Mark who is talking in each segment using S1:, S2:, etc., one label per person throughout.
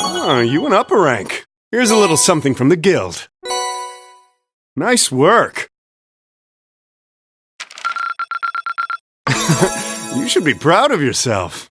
S1: Oh, you went up a rank. Here's a little something from the guild. Nice work. You should be proud of yourself.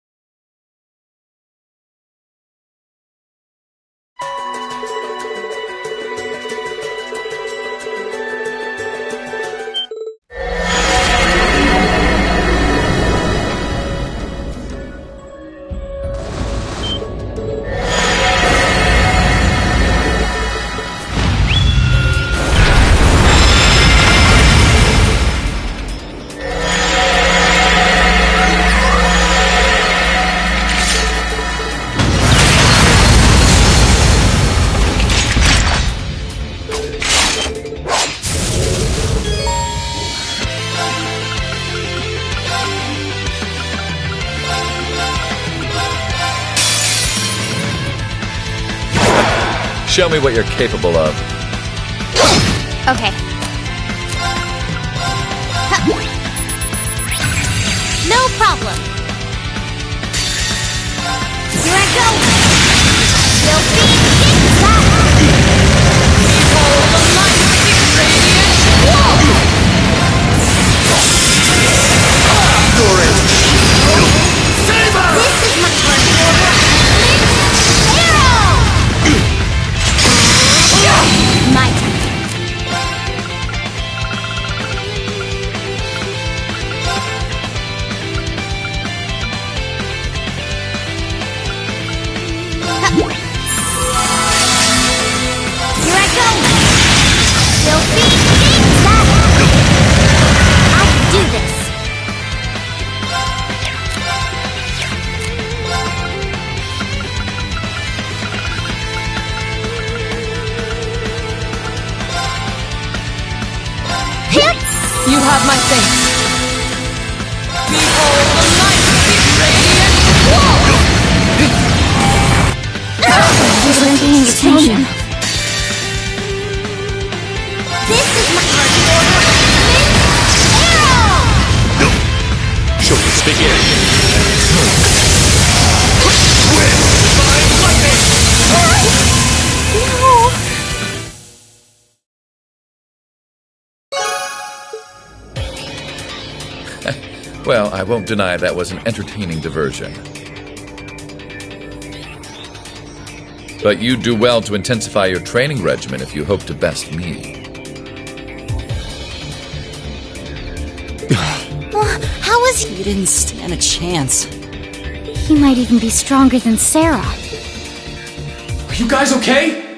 S2: Show me what you're capable of.
S3: Okay. No problem. Here I go. You'll be behold the mighty radiant wall. This is my first order. My turn. Here I go. Still beating that. I can do this.
S4: You have my thanks. Behold the mighty radiant wall!
S3: I wasn't paying attention. This is my first order. Arrow!
S2: Show me begin. Well, I won't deny that was an entertaining diversion. But you do well to intensify your training regimen if you hope to best me.
S3: How is he?
S4: You didn't stand a chance.
S3: He might even be stronger than Sarah.
S5: Are you guys okay?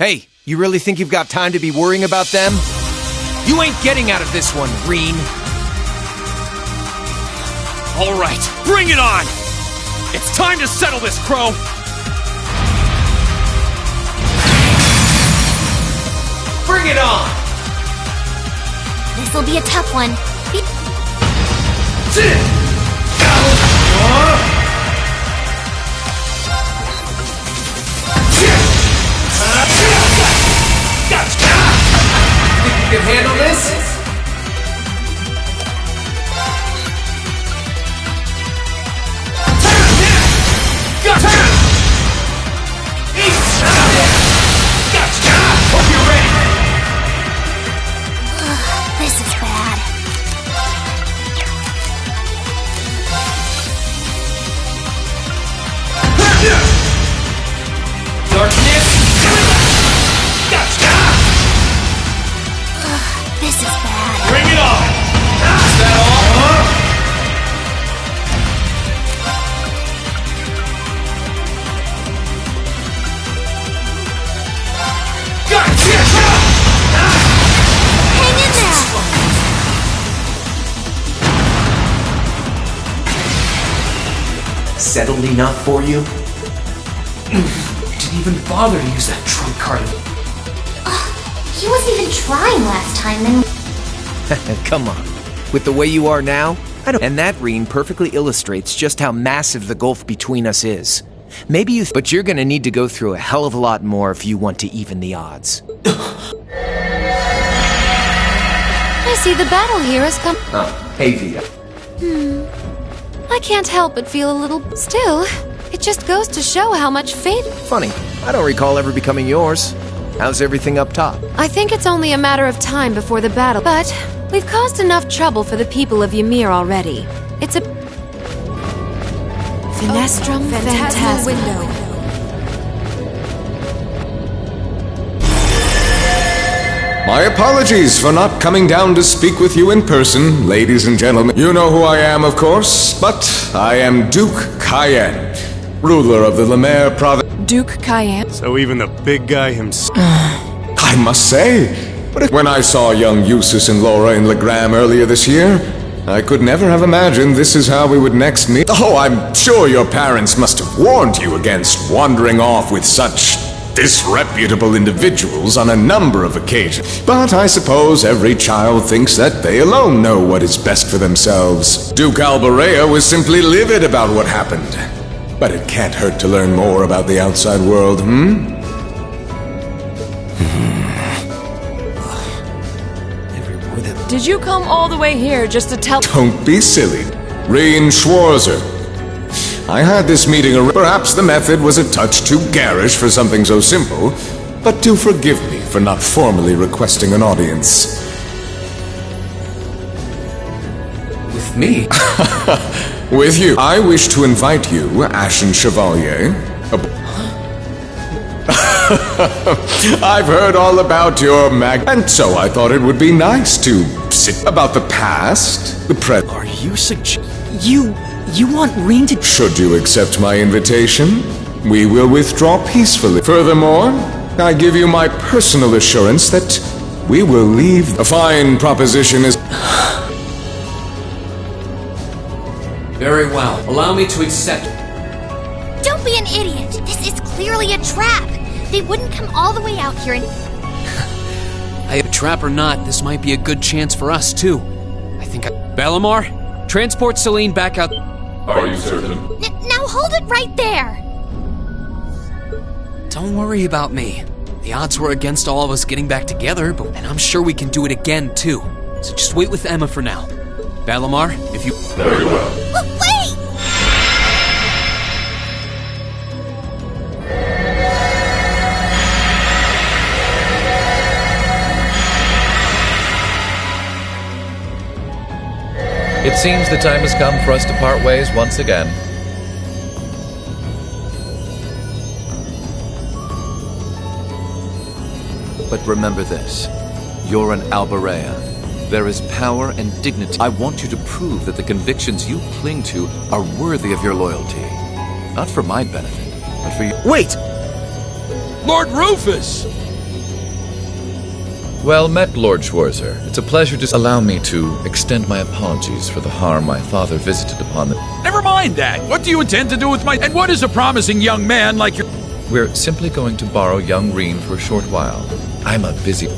S6: Hey, you really think you've got time to be worrying about them?
S5: You ain't getting out of this one, Reen. All right, bring it on! It's time to settle this, Crow! Bring it on!
S3: This'll be a tough one.
S5: Think you can handle this? Hope you're ready.
S3: This is bad.
S5: Darkness.
S3: This is bad.
S5: Bring it on! Is that all?
S3: Hang in there!
S7: Settled enough for you?
S5: Didn't even bother to use that trump card.
S3: He wasn't even trying last time, and
S6: Come on. With the way you are now, I don't. And that Reen perfectly illustrates just how massive the gulf between us is. Maybe you... But you're gonna need to go through a hell of a lot more if you want to even the odds.
S3: I see the battle here has come.
S6: Oh, hey, Vita.
S3: I can't help but feel a little... Still, it just goes to show how much fate...
S6: Funny, I don't recall ever becoming yours. How's everything up top?
S3: I think it's only a matter of time before the battle, but we've caused enough trouble for the people of Ymir already. It's a... Finestrum Phantasma window.
S7: My apologies for not coming down to speak with you in person, ladies and gentlemen. You know who I am, of course, but I am Duke Cayenne, ruler of the Lemaire province.
S4: Duke Cayenne.
S1: So even the big guy himself.
S7: I must say, but when I saw young Eustace and Laura in Legram earlier this year, I could never have imagined this is how we would next meet. Oh, I'm sure your parents must have warned you against wandering off with such disreputable individuals on a number of occasions. But I suppose every child thinks that they alone know what is best for themselves. Duke Alborea was simply livid about what happened. But it can't hurt to learn more about the outside world,
S4: Did you come all the way here just to tell...
S7: Don't be silly. Reen Schwarzer. I had this meeting perhaps the method was a touch too garish for something so simple, but do forgive me for not formally requesting an audience.
S6: With me?
S7: With you. I wish to invite you, Ashen Chevalier. I've heard all about your and so I thought it would be nice to sit about the past, the present.
S8: Are you You want Reen to...
S7: Should you accept my invitation, we will withdraw peacefully. Furthermore, I give you my personal assurance that we will leave. A fine proposition is...
S9: Very well. Allow me to accept...
S3: Don't be an idiot! This is clearly a trap! They wouldn't come all the way out here and...
S9: A trap or not, this might be a good chance for us, too. I think Balamar, transport Celine back out...
S2: Are you certain?
S3: Now hold it right there!
S9: Don't worry about me. The odds were against all of us getting back together, and I'm sure we can do it again, too. So just wait with Emma for now. Balamar, if you...
S2: Very well.
S3: Wait!
S2: It seems the time has come for us to part ways once again.
S10: But remember this. You're an Alborea. There is power and dignity. I want you to prove that the convictions you cling to are worthy of your loyalty. Not for my benefit, but for you.
S6: Wait!
S5: Lord Rufus!
S2: Well met, Lord Schwarzer. It's a pleasure to allow me to extend my apologies for the harm my father visited upon the...
S5: Never mind that! What do you intend to do with my... And what is a promising young man like your...
S2: We're simply going to borrow young Reen for a short while. I'm a busy...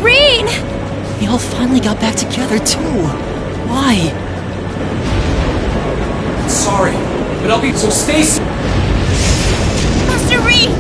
S3: Reen!
S8: They all finally got back together, too. Why?
S9: Sorry, but I'll be... So stay...
S3: Master Reen!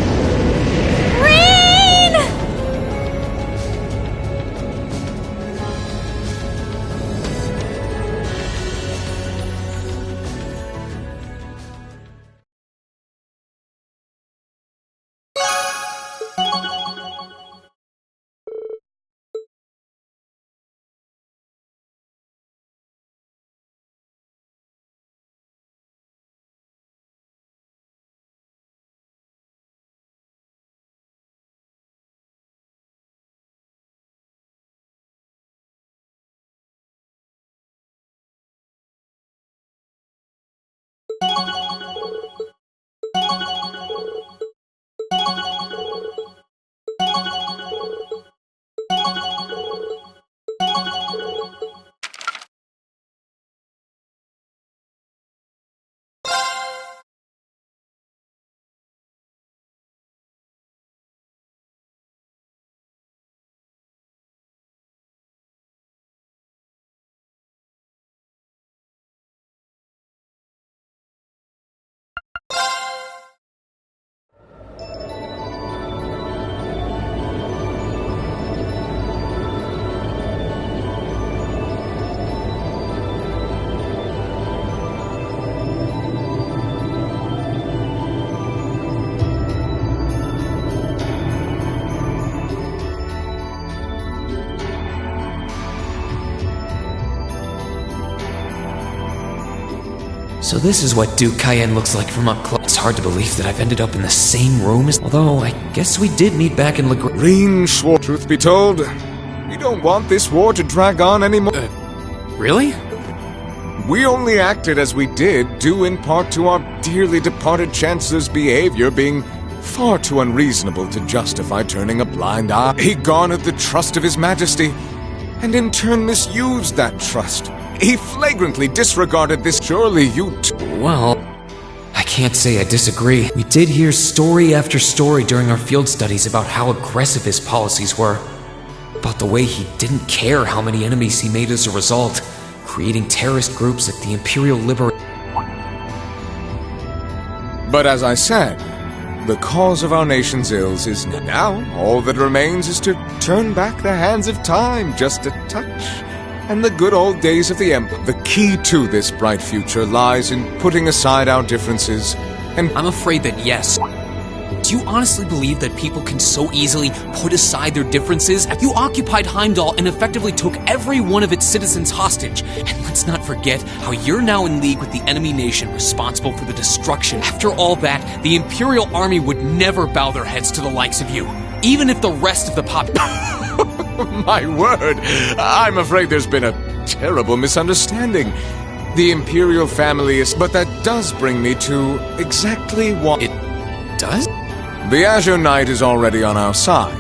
S9: So this is what Duke Cayenne looks like from up close. It's hard to believe that I've ended up in the same room as... Although, I guess we did meet back in Legrand.
S7: Green Schwartz. Truth be told, we don't want this war to drag on anymore.
S9: Really?
S7: We only acted as we did, due in part to our dearly departed Chancellor's behavior being far too unreasonable to justify turning a blind eye. He garnered the trust of His Majesty, and in turn misused that trust. He flagrantly disregarded this. Surely you
S9: Well, I can't say I disagree. We did hear story after story during our field studies about how aggressive his policies were. About the way he didn't care how many enemies he made as a result, creating terrorist groups like the Imperial Liberation.
S7: But as I said, the cause of our nation's ills is now. All that remains is to turn back the hands of time just a touch, and the good old days of the Empire. The key to this bright future lies in putting aside our differences and...
S9: I'm afraid that yes. Do you honestly believe that people can so easily put aside their differences? You occupied Heimdall and effectively took every one of its citizens hostage. And let's not forget how you're now in league with the enemy nation responsible for the destruction. After all that, the Imperial Army would never bow their heads to the likes of you, even if the rest of the
S7: My word! I'm afraid there's been a terrible misunderstanding. The Imperial family is... But that does bring me to exactly what...
S9: It does?
S7: The Azure Knight is already on our side.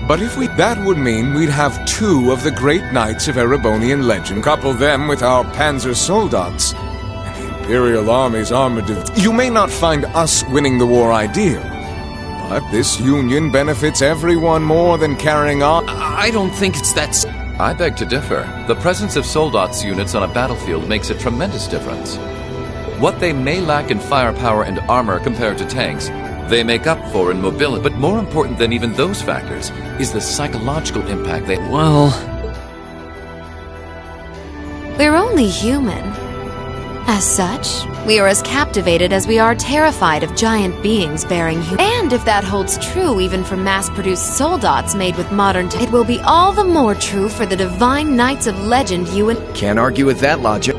S7: But if we... That would mean we'd have two of the great knights of Erebonian legend. Couple them with our Panzer Soldats and the Imperial Army's armored... You may not find us winning the war ideal, but this union benefits everyone more than carrying on...
S9: I don't think it's that...
S10: I beg to differ. The presence of Soldats units on a battlefield makes a tremendous difference. What they may lack in firepower and armor compared to tanks, they make up for in mobility. But more important than even those factors is the psychological impact they...
S9: Well...
S3: We're only human. As such, we are as captivated as we are terrified of giant beings bearing human. And if that holds true even for mass-produced soldats made with modern tech, it will be all the more true for the divine knights of legend you and...
S6: Can't argue with that logic.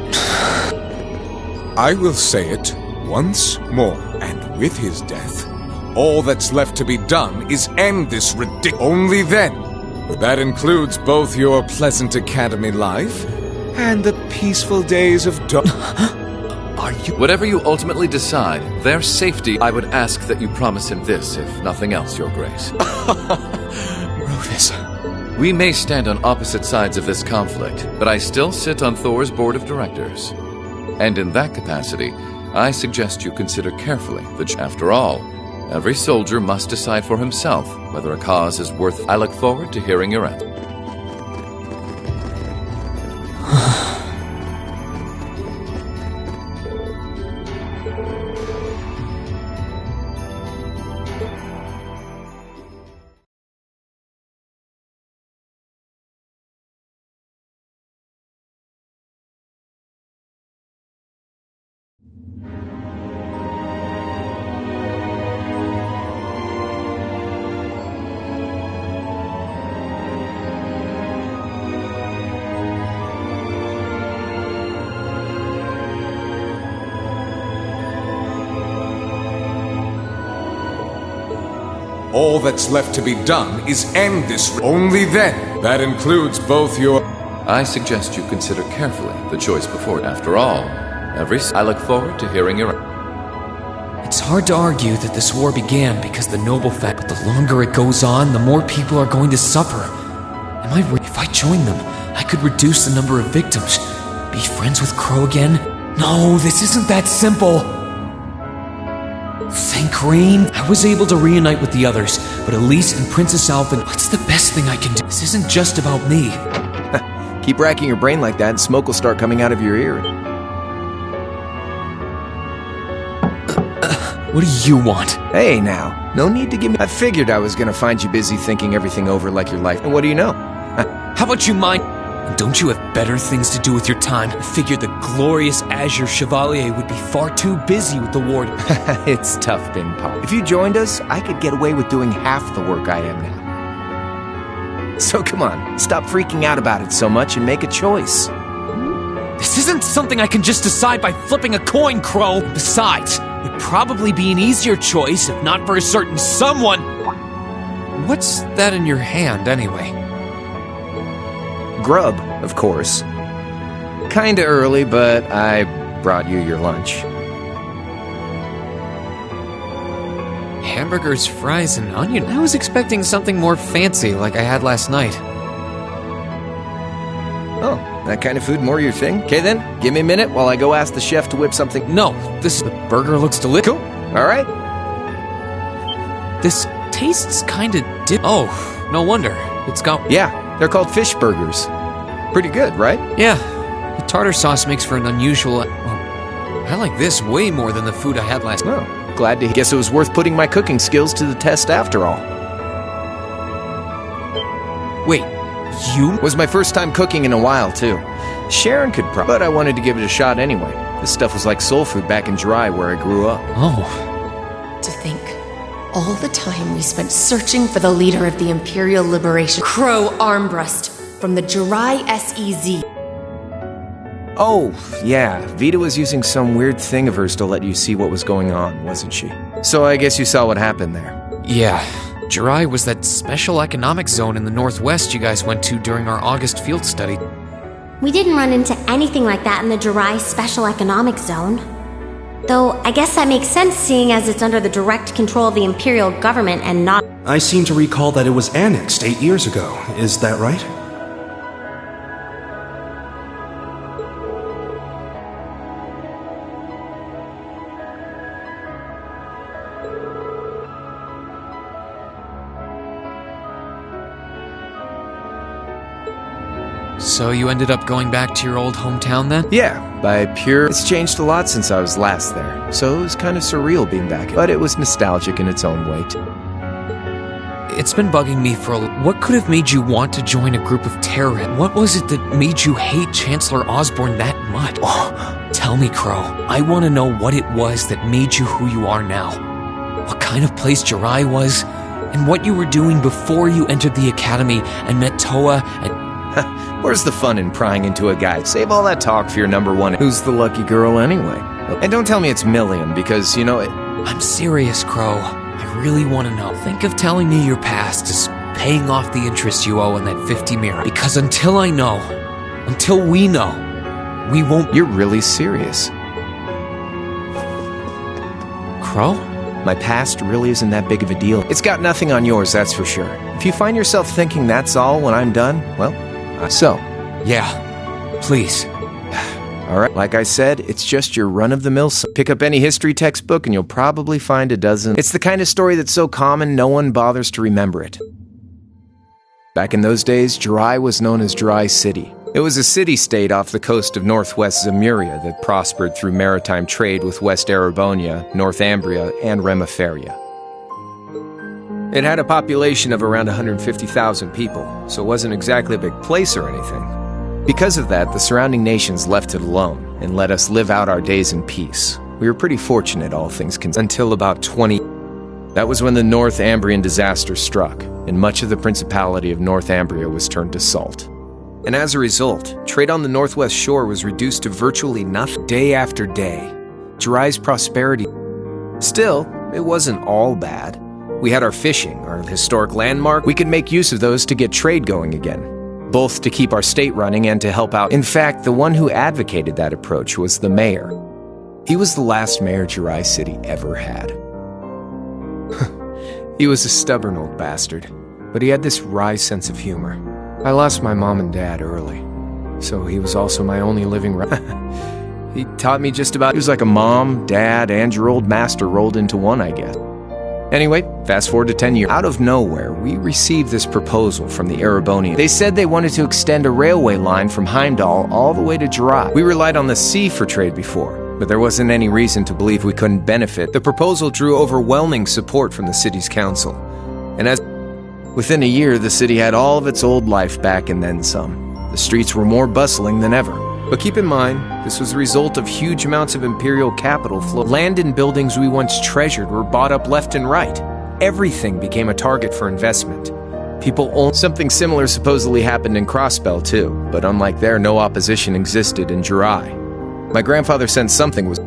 S7: I will say it once more, and with his death, all that's left to be done is end this ridiculous... Only then. That includes both your pleasant academy life and the peaceful days of...
S9: Are you...
S10: Whatever you ultimately decide, their safety, I would ask that you promise him this, if nothing else, Your Grace.
S9: Rufus...
S10: We may stand on opposite sides of this conflict, but I still sit on Thor's board of directors. And in that capacity, I suggest you consider carefully that, after all, every soldier must decide for himself whether a cause is worth... I look forward to hearing your answer.
S7: All that's left to be done is end this... Only then. That includes both your...
S10: I suggest you consider carefully the choice before. After all, I look forward to hearing your...
S9: It's hard to argue that this war began because the noble fact, but the longer it goes on, the more people are going to suffer. If I join them, I could reduce the number of victims. Be friends with Crow again? No, this isn't that simple. Thank Rain, I was able to reunite with the others, but Elise and Princess Alpha, what's the best thing I can do? This isn't just about me.
S6: Keep racking your brain like that and smoke will start coming out of your ear.
S9: What do you want?
S6: Hey now, no need to give me... I figured I was gonna find you busy thinking everything over like your life. And what do you know?
S9: How about you mind? And don't you have better things to do with your time? I figured the glorious Azure Chevalier would be far too busy with the war.
S6: It's tough being pop. If you joined us, I could get away with doing half the work I am now. So come on, stop freaking out about it so much and make a choice.
S9: This isn't something I can just decide by flipping a coin, Crow. Besides, it'd probably be an easier choice if not for a certain someone. What's that in your hand, anyway?
S6: Grub, of course. Kinda early, but I brought you your lunch.
S9: Hamburgers, fries, and onion. I was expecting something more fancy like I had last night.
S6: Oh, that kind of food more your thing? Okay then, give me a minute while I go ask the chef to whip something.
S9: No, the burger looks delicious.
S6: Cool, alright.
S9: This tastes kinda Oh, no wonder. It's got...
S6: Yeah, they're called fish burgers. Pretty good, right?
S9: Yeah, the tartar sauce makes for an unusual... I like this way more than the food I had last night.
S6: Oh, glad to guess it was worth putting my cooking skills to the test after all.
S9: Wait, you?
S6: Was my first time cooking in a while, too. Sharon could but I wanted to give it a shot anyway. This stuff was like soul food back in Jirai where I grew up.
S9: Oh.
S11: To think, all the time we spent searching for the leader of the Imperial Liberation, Crow Armbrust, from the Jirai SEZ.
S6: Oh, yeah, Vita was using some weird thing of hers to let you see what was going on, wasn't she? So I guess you saw what happened there.
S9: Yeah, Jirai was that special economic zone in the northwest you guys went to during our August field study.
S12: We didn't run into anything like that in the Jirai Special Economic Zone. Though, I guess that makes sense seeing as it's under the direct control of the Imperial government and not—
S13: I seem to recall that it was annexed 8 years ago. Is that right?
S9: So you ended up going back to your old hometown then?
S6: Yeah, by pure... It's changed a lot since I was last there, so it was kind of surreal being back, but it was nostalgic in its own way.
S9: It's been bugging me for What could have made you want to join a group of terrorists? What was it that made you hate Chancellor Osborne that much? Oh, tell me, Crow. I want to know what it was that made you who you are now. What kind of place Jirai was, and what you were doing before you entered the academy and met Toa and...
S6: Where's the fun in prying into a guy? Save all that talk for your number one. Who's the lucky girl anyway? And don't tell me it's Million, because, you know,
S9: I'm serious, Crow. I really want to know. Think of telling me your past is paying off the interest you owe in that 50 mirror. Because until I know, until we know, we won't...
S6: You're really serious.
S9: Crow?
S6: My past really isn't that big of a deal. It's got nothing on yours, that's for sure. If you find yourself thinking that's all when I'm done, well... So,
S9: yeah, please.
S6: Alright, like I said, it's just your run-of-the-mill. Pick up any history textbook and you'll probably find a dozen. It's the kind of story that's so common no one bothers to remember it. Back in those days, Jirai was known as Jirai City. It was a city-state off the coast of northwest Zemuria that prospered through maritime trade with West Erebonia, Northumbria, and Remiferia. It had a population of around 150,000 people, so it wasn't exactly a big place or anything. Because of that, the surrounding nations left it alone and let us live out our days in peace. We were pretty fortunate, all things considered, until about 20... That was when the Northumbrian disaster struck, and much of the Principality of Northumbria was turned to salt. And as a result, trade on the northwest shore was reduced to virtually nothing day after day. Jirai's prosperity... Still, it wasn't all bad. We had our fishing, our historic landmark. We could make use of those to get trade going again, both to keep our state running and to help out. In fact, the one who advocated that approach was the mayor. He was the last mayor Jirai City ever had. He was a stubborn old bastard, but he had this wry sense of humor. I lost my mom and dad early, so he was also my only living He taught me just about... He was like a mom, dad, and your old master rolled into one, I guess. Anyway, fast forward to 10 years. Out of nowhere, we received this proposal from the Erebonians. They said they wanted to extend a railway line from Heimdall all the way to Jirai. We relied on the sea for trade before, but there wasn't any reason to believe we couldn't benefit. The proposal drew overwhelming support from the city's council. And within a year, the city had all of its old life back and then some. The streets were more bustling than ever. But keep in mind, this was the result of huge amounts of imperial capital flow. Land and buildings we once treasured were bought up left and right. Everything became a target for investment. Something similar supposedly happened in Crossbell too, but unlike there, no opposition existed in Jirai. My grandfather sensed something was...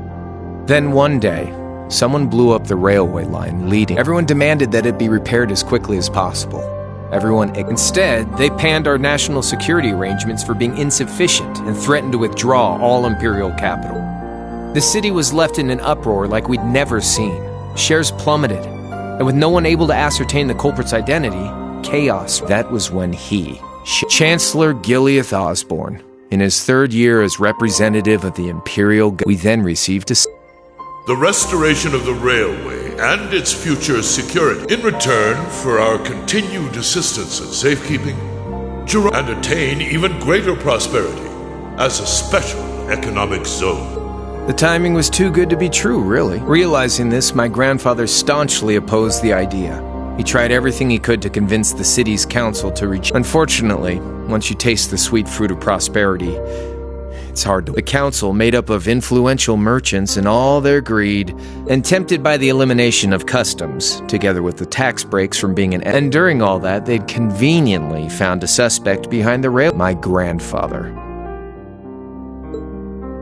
S6: Then one day, someone blew up the railway line leading. Everyone demanded that it be repaired as quickly as possible. Instead, they panned our national security arrangements for being insufficient and threatened to withdraw all Imperial capital. The city was left in an uproar like we'd never seen. Shares plummeted, and with no one able to ascertain the culprit's identity, chaos. That was when Chancellor Gileath Osborne, in his third year as representative of the Imperial, we then received a...
S14: The restoration of the railway and its future security in return for our continued assistance in safekeeping, and attain even greater prosperity as a special economic zone.
S6: The timing was too good to be true, really. Realizing this, my grandfather staunchly opposed the idea. He tried everything he could to convince the city's council to reach... Unfortunately, once you taste the sweet fruit of prosperity, it's hard to... The council, made up of influential merchants and all their greed, and tempted by the elimination of customs, together with the tax breaks from being an... And during all that, they'd conveniently found a suspect behind the rail... My grandfather.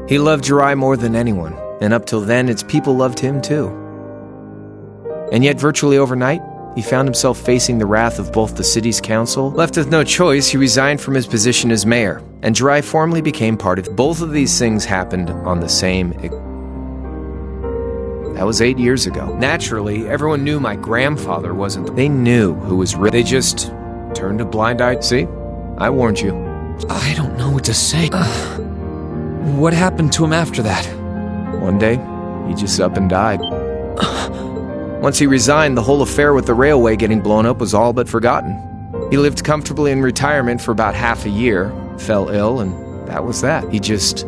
S6: He loved Jirai more than anyone, and up till then, its people loved him too. And yet, virtually overnight, he found himself facing the wrath of both the city's council. Left with no choice, he resigned from his position as mayor, and Jirai formally became part of... Both of these things happened on the same... That was 8 years ago. Naturally, everyone knew my grandfather wasn't... They knew who was... They just turned a blind eye... See? I warned you.
S9: I don't know what to say. What happened to him after that?
S6: One day, he just up and died. Once he resigned, the whole affair with the railway getting blown up was all but forgotten. He lived comfortably in retirement for about half a year, fell ill, and that was that. He just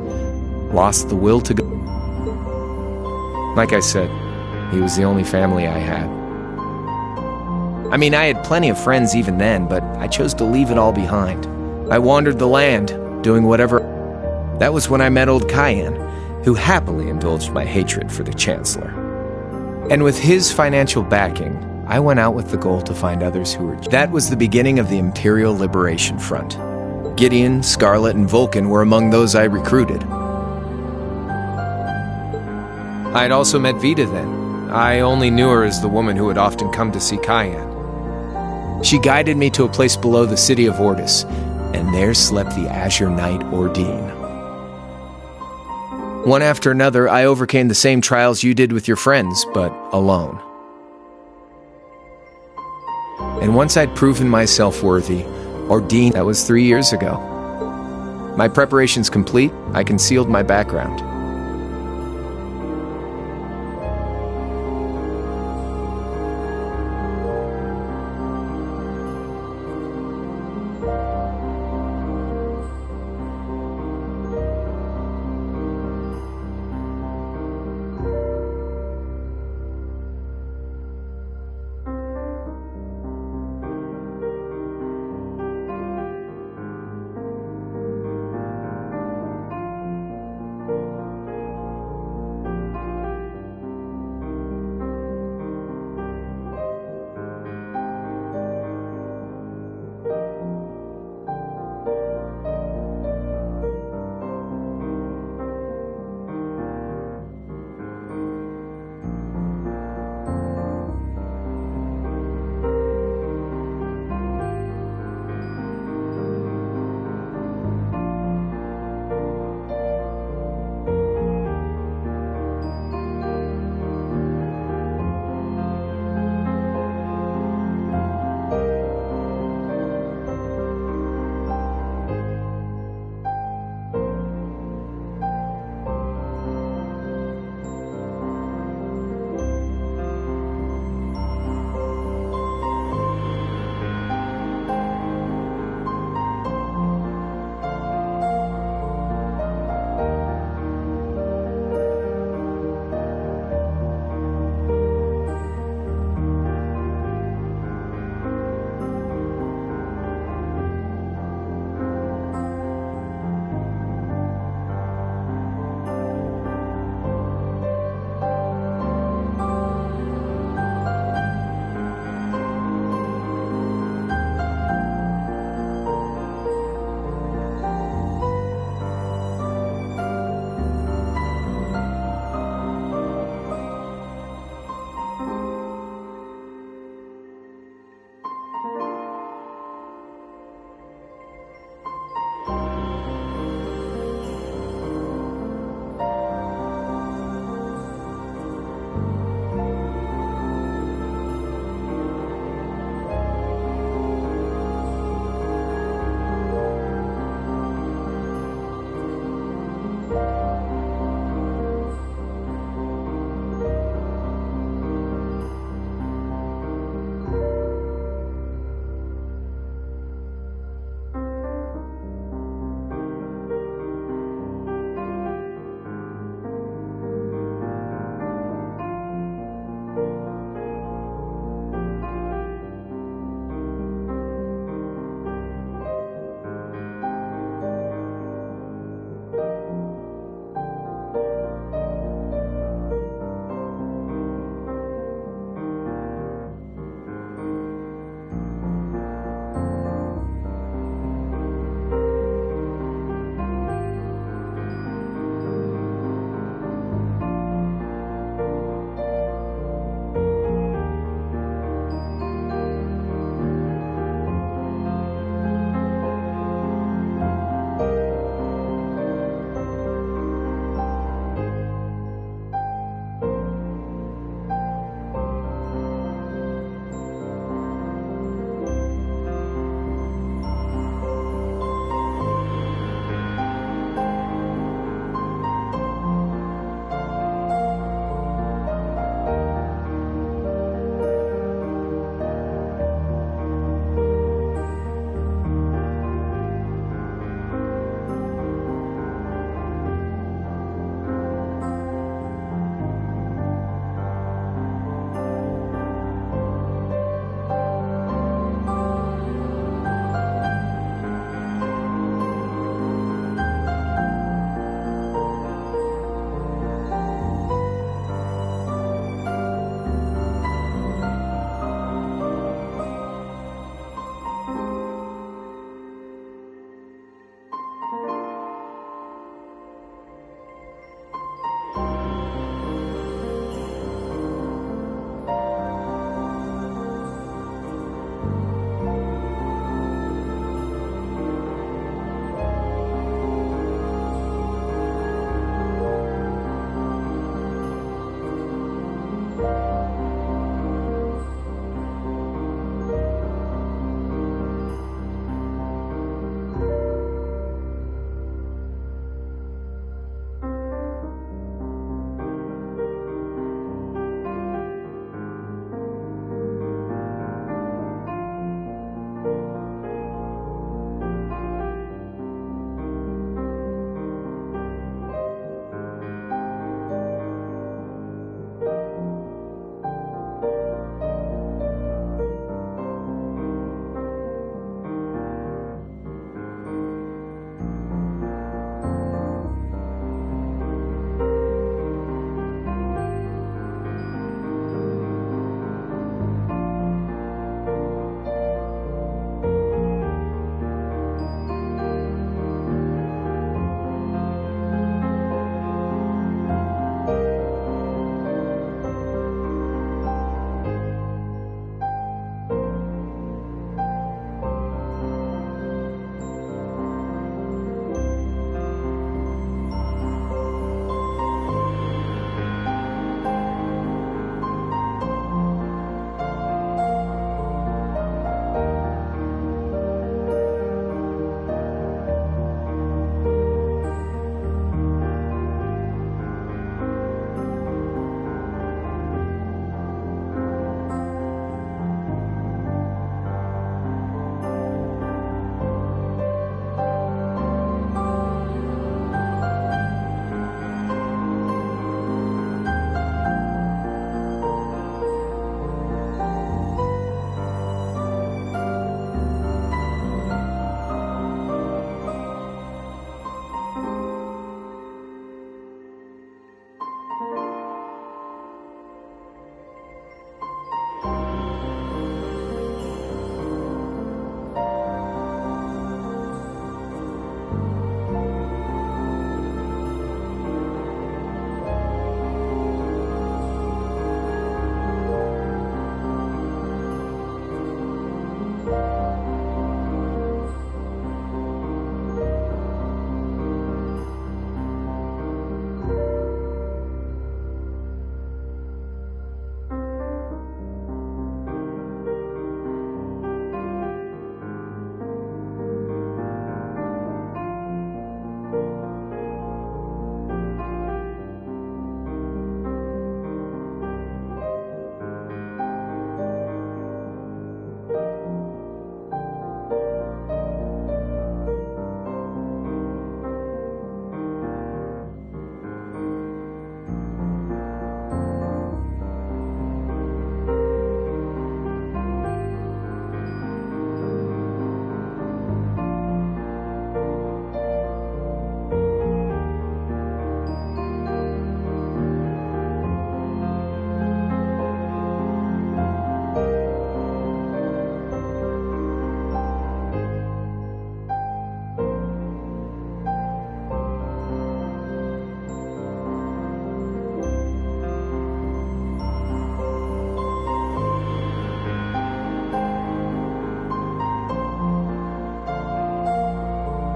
S6: lost the will to go. Like I said, he was the only family I had. I mean, I had plenty of friends even then, but I chose to leave it all behind. I wandered the land, doing whatever. That was when I met old Cayenne, who happily indulged my hatred for the Chancellor. And with his financial backing, I went out with the goal to find others who were... That was the beginning of the Imperial Liberation Front. Gideon, Scarlet, and Vulcan were among those I recruited. I had also met Vita then. I only knew her as the woman who had often come to see Cayenne. She guided me to a place below the city of Ortis, and there slept the Azure Knight Ordine. One after another, I overcame the same trials you did with your friends, but alone. And once I'd proven myself worthy, Ordine, that was 3 years ago. My preparations complete, I concealed my background.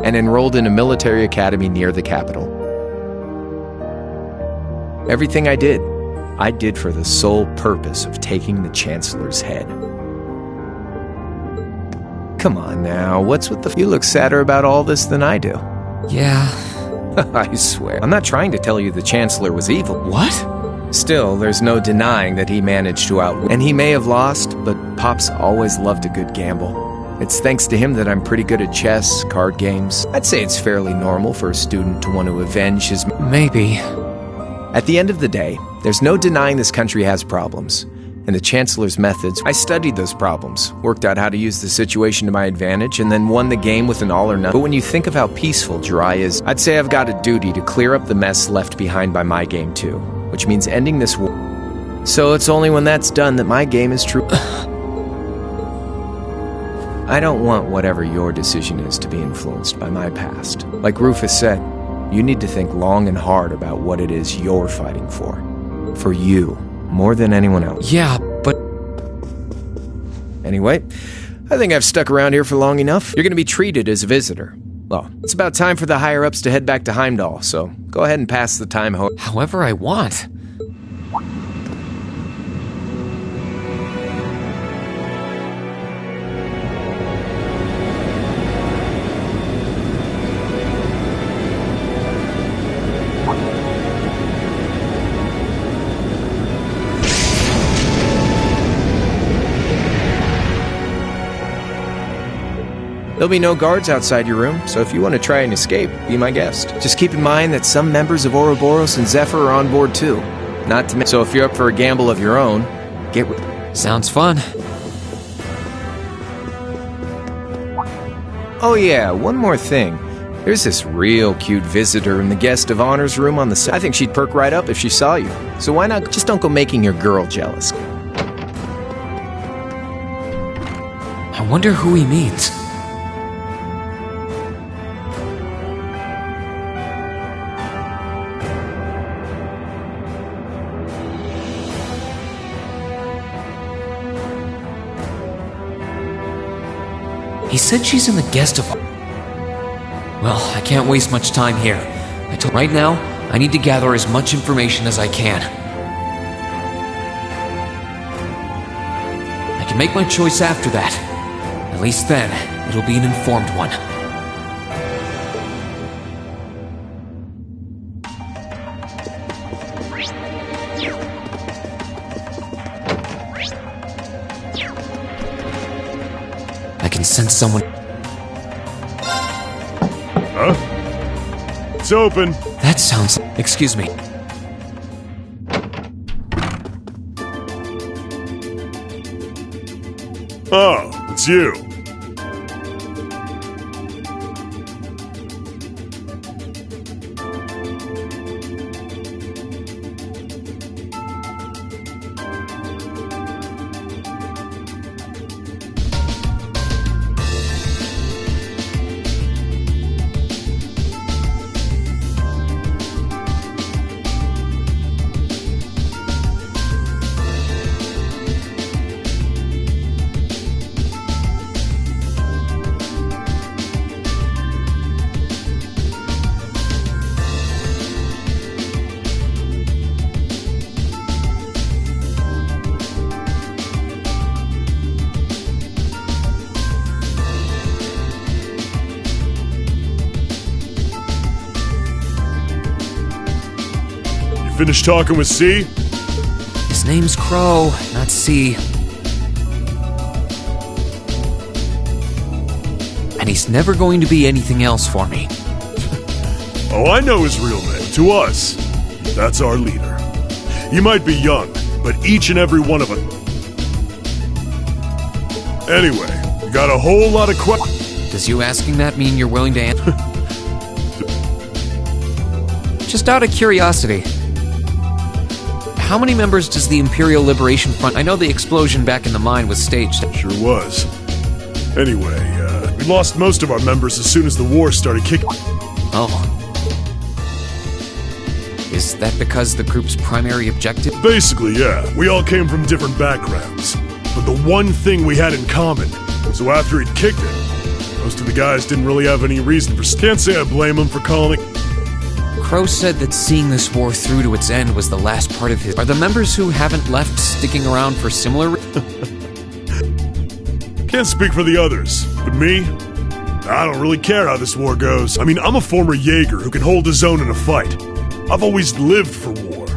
S6: and enrolled in a military academy near the capital. Everything I did for the sole purpose of taking the Chancellor's head. Come on now, what's with the... You look sadder about all this than I do.
S9: Yeah.
S6: I swear. I'm not trying to tell you the Chancellor was evil.
S9: What?
S6: Still, there's no denying that he managed to outwit. And he may have lost, but Pop's always loved a good gamble. It's thanks to him that I'm pretty good at chess, card games. I'd say it's fairly normal for a student to want to avenge his...
S9: Maybe.
S6: At the end of the day, there's no denying this country has problems. And the Chancellor's methods, I studied those problems, worked out how to use the situation to my advantage, and then won the game with an all or none. But when you think of how peaceful Jirai is, I'd say I've got a duty to clear up the mess left behind by my game too, which means ending this war. So it's only when that's done that my game is true. I don't want whatever your decision is to be influenced by my past. Like Rufus said, you need to think long and hard about what it is you're fighting for. For you. More than anyone else.
S9: Yeah, but...
S6: Anyway, I think I've stuck around here for long enough. You're going to be treated as a visitor. Well, it's about time for the higher-ups to head back to Heimdall, so go ahead and pass the time
S9: however I want.
S6: There'll be no guards outside your room, so if you want to try and escape, be my guest. Just keep in mind that some members of Ouroboros and Zephyr are on board too. So if you're up for a gamble of your own, get with...
S9: Sounds fun.
S6: Oh yeah, one more thing. There's this real cute visitor in the guest of honor's room on the side. I think she'd perk right up if she saw you. So why not just don't go making your girl jealous?
S9: I wonder who he means. He said she's in the guest of... Well, I can't waste much time here. Right now, I need to gather as much information as I can. I can make my choice after that. At least then, it'll be an informed one. Send someone.
S1: Huh? It's open.
S9: That sounds... Excuse me.
S1: Oh, it's you. Finished talking with C?
S9: His name's Crow, not C. And he's never going to be anything else for me.
S1: Oh, I know his real name. To us, that's our leader. You might be young, but each and every one of us... Anyway, we got a whole lot of questions.
S9: Does you asking that mean you're willing to answer? Just out of curiosity. How many members does the Imperial Liberation Front... I know the explosion back in the mine was staged.
S1: Sure was. Anyway, we lost most of our members as soon as the war started kicking...
S9: Oh. Is that because the group's primary objective...
S1: Basically, yeah. We all came from different backgrounds. But the one thing we had in common... So after he'd kicked it, Most of the guys didn't really have any reason for... Can't say I blame them for calling it...
S9: Crow said that seeing this war through to its end was the last part of his... Are the members who haven't left sticking around for similar...
S1: Can't speak for the others, but me? I don't really care how this war goes. I mean, I'm a former Jaeger who can hold his own in a fight. I've always lived for war.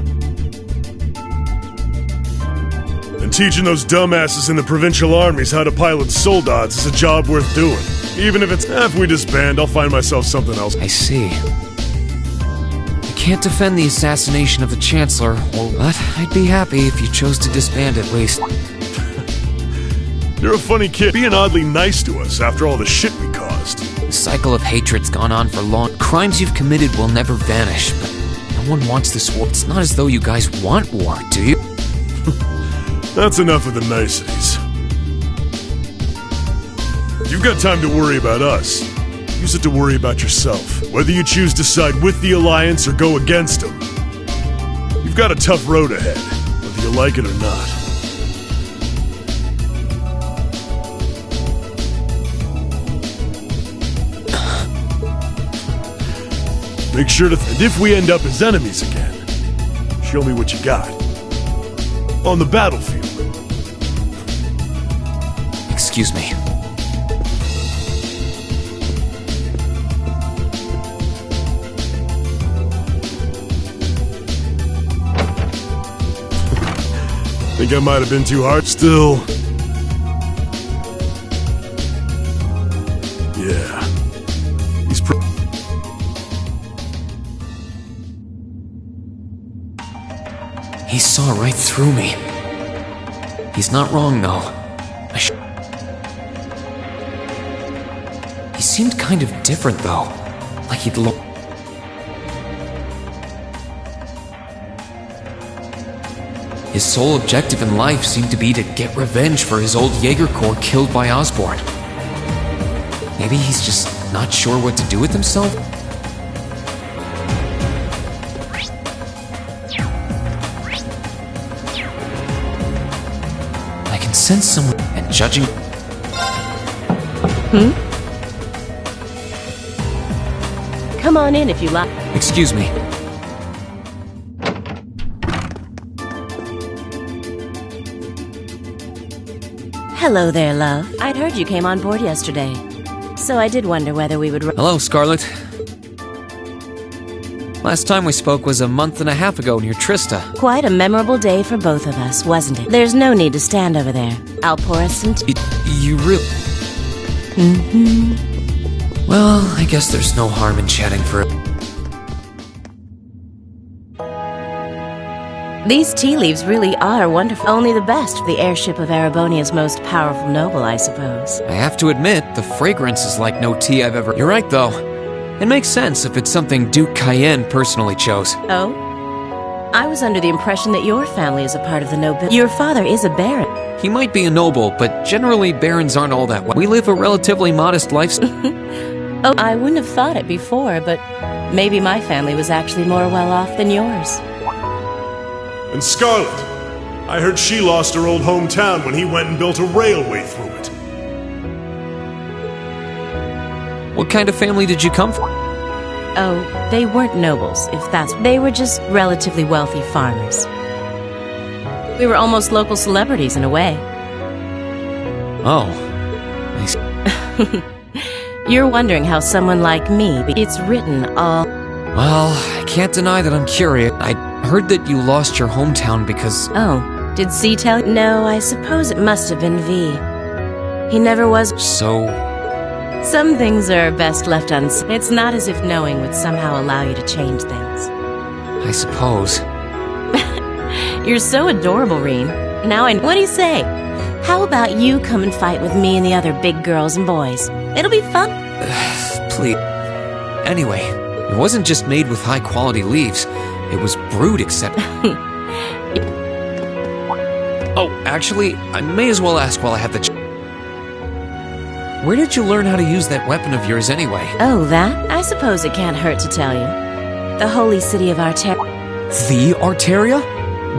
S1: And teaching those dumbasses in the provincial armies how to pilot soldats is a job worth doing. Even if it's... if we disband, I'll find myself something else.
S9: I see. I can't defend the assassination of the Chancellor, but I'd be happy if you chose to disband at least.
S1: You're a funny kid, being oddly nice to us after all the shit we caused.
S9: The cycle of hatred's gone on for long. Crimes you've committed will never vanish, but no one wants this war. It's not as though you guys want war, do you?
S1: That's enough of the niceties. You've got time to worry about us. Use it to worry about yourself. Whether you choose to side with the Alliance or go against them. You've got a tough road ahead, whether you like it or not. Make sure to... And if we end up as enemies again, show me what you got. On the battlefield.
S9: Excuse me.
S1: Think I might have been too hard still. Yeah.
S9: He saw right through me. He's not wrong, though. He seemed kind of different, though. Like he'd His sole objective in life seemed to be to get revenge for his old Jaeger Corps killed by Osborn. Maybe he's just not sure what to do with himself? Sense someone and judging.
S15: Come on in if you like.
S9: Excuse me.
S15: Hello there, love. I'd heard you came on board yesterday, so I did wonder whether we would...
S9: Hello, Scarlet. Last time we spoke was a month and a half ago near Trista.
S15: Quite a memorable day for both of us, wasn't it? There's no need to stand over there. I'll pour us some tea.
S9: You really... Well, I guess there's no harm in chatting for...
S15: These tea leaves really are wonderful. Only the best for the airship of Erebonia's most powerful noble, I suppose.
S9: I have to admit, the fragrance is like no tea I've ever... You're right, though. It makes sense if it's something Duke Cayenne personally chose.
S15: Oh? I was under the impression that your family is a part of the nobility. Your father is a baron.
S9: He might be a noble, but generally barons aren't all that well. We live a relatively modest lifestyle.
S15: Oh, I wouldn't have thought it before, but maybe my family was actually more well-off than yours.
S1: And Scarlet, I heard she lost her old hometown when he went and built a railway through it.
S9: What kind of family did you come from?
S15: Oh, they weren't nobles, if that's... They were just relatively wealthy farmers. We were almost local celebrities in a way.
S9: Oh. I see.
S15: You're wondering how someone like me... It's written all...
S9: Well, I can't deny that I'm curious. I heard that you lost your hometown because...
S15: Oh, did C tell you? No, I suppose it must have been V. He never was...
S9: So...
S15: Some things are best left unsaid. It's not as if knowing would somehow allow you to change things.
S9: I suppose.
S15: You're so adorable, Reen. Now I know. What do you say? How about you come and fight with me and the other big girls and boys? It'll be fun.
S9: Please. Anyway, it wasn't just made with high-quality leaves. It was brewed except... Oh, actually, I may as well ask while I have the... Where did you learn how to use that weapon of yours anyway?
S15: Oh, that? I suppose it can't hurt to tell you. The holy city of Arteria.
S9: The Arteria?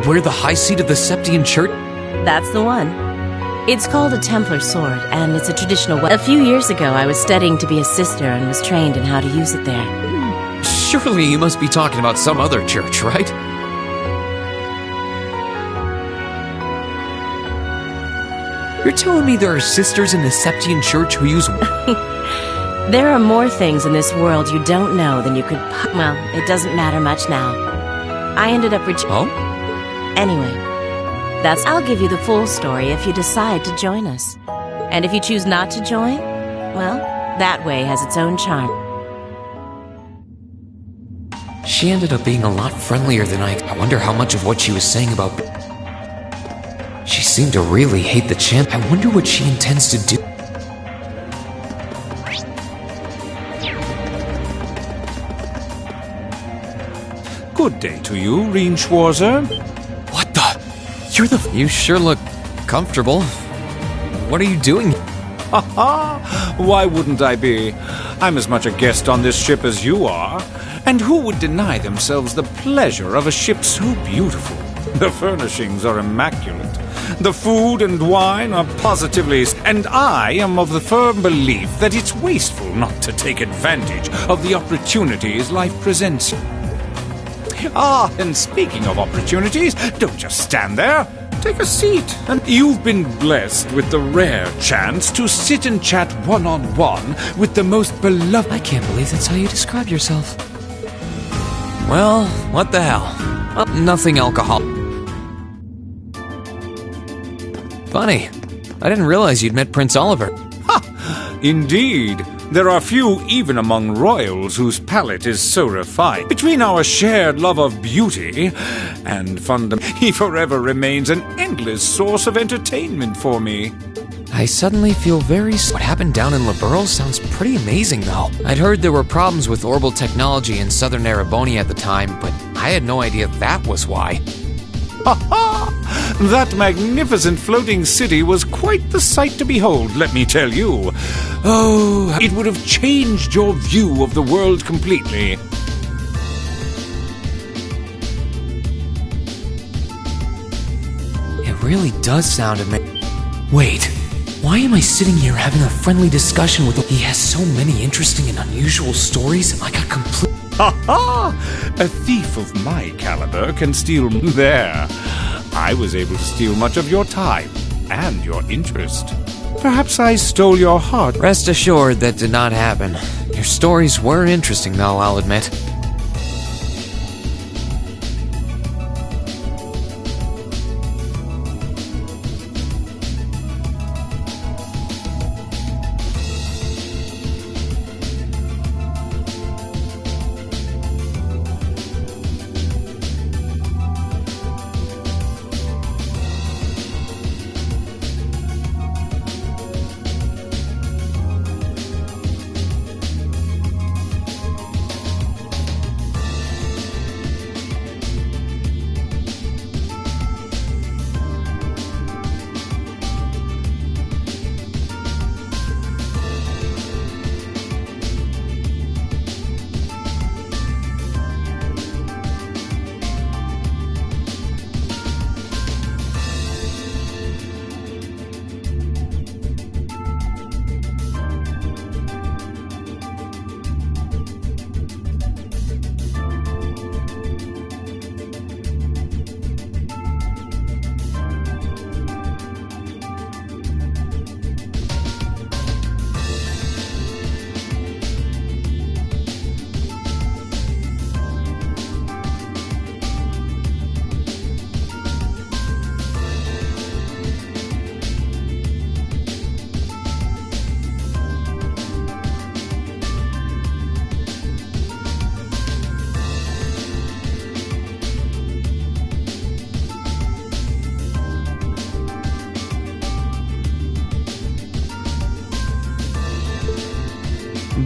S9: Where the high seat of the Septian Church?
S15: That's the one. It's called a Templar sword, and it's a traditional weapon. A few years ago, I was studying to be a sister and was trained in how to use it there.
S9: Surely you must be talking about some other church, right? You're telling me there are sisters in the Septian Church who use...
S15: There are more things in this world you don't know than you could... Well, it doesn't matter much now. I ended up
S9: Oh?
S15: Anyway, I'll give you the full story if you decide to join us. And if you choose not to join, well, that way has its own charm.
S9: She ended up being a lot friendlier than I wonder how much of what she was saying about... She seemed to really hate the champ. I wonder what she intends to do.
S16: Good day to you, Reen Schwarzer.
S9: What the? You're the... You sure look comfortable. What are you doing?
S16: Ha ha! Why wouldn't I be? I'm as much a guest on this ship as you are. And who would deny themselves the pleasure of a ship so beautiful? The furnishings are immaculate. The food and wine are positively... And I am of the firm belief that it's wasteful not to take advantage of the opportunities life presents. Ah, and speaking of opportunities, don't just stand there. Take a seat. And you've been blessed with the rare chance to sit and chat one-on-one with the most beloved...
S9: I can't believe that's how you describe yourself. Well, what the hell? Nothing alcohol. Funny. I didn't realize you'd met Prince Oliver.
S16: Ha! Indeed. There are few even among royals whose palate is so refined. Between our shared love of beauty and he forever remains an endless source of entertainment for me.
S9: I suddenly feel very... What happened down in Liberl sounds pretty amazing, though. I'd heard there were problems with orbital technology in southern Ereboni at the time, but I had no idea that was why.
S16: Ha ha! That magnificent floating city was quite the sight to behold, let me tell you. Oh, it would have changed your view of the world completely.
S9: It really does sound amazing. Wait, why am I sitting here having a friendly discussion with him? He has so many interesting and unusual stories, I got complete...
S16: Ha ha! A thief of my caliber can steal there. I was able to steal much of your time and your interest. Perhaps I stole your heart.
S9: Rest assured that did not happen. Your stories were interesting, though, I'll admit.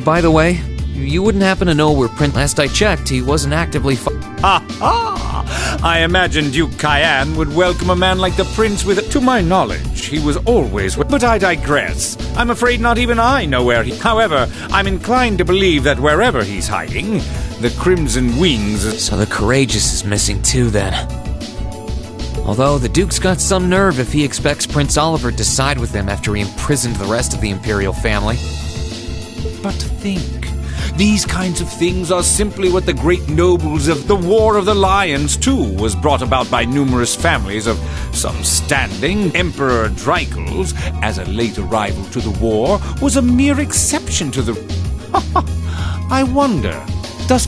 S9: By the way, you wouldn't happen to know where Prince... Last I checked, he wasn't actively...
S16: Ha ha! I imagined Duke Cayenne would welcome a man like the Prince with... To my knowledge, he was always... But I digress. I'm afraid not even I know where he... However, I'm inclined to believe that wherever he's hiding, the Crimson Wings...
S9: So the Courageous is missing too, then. Although the Duke's got some nerve if he expects Prince Oliver to side with him after he imprisoned the rest of the Imperial family.
S16: But think, these kinds of things are simply what the great nobles of the War of the Lions, too, was brought about by numerous families of some standing. Emperor Dreikel's, as a late arrival to the war, was a mere exception to the... I wonder, does...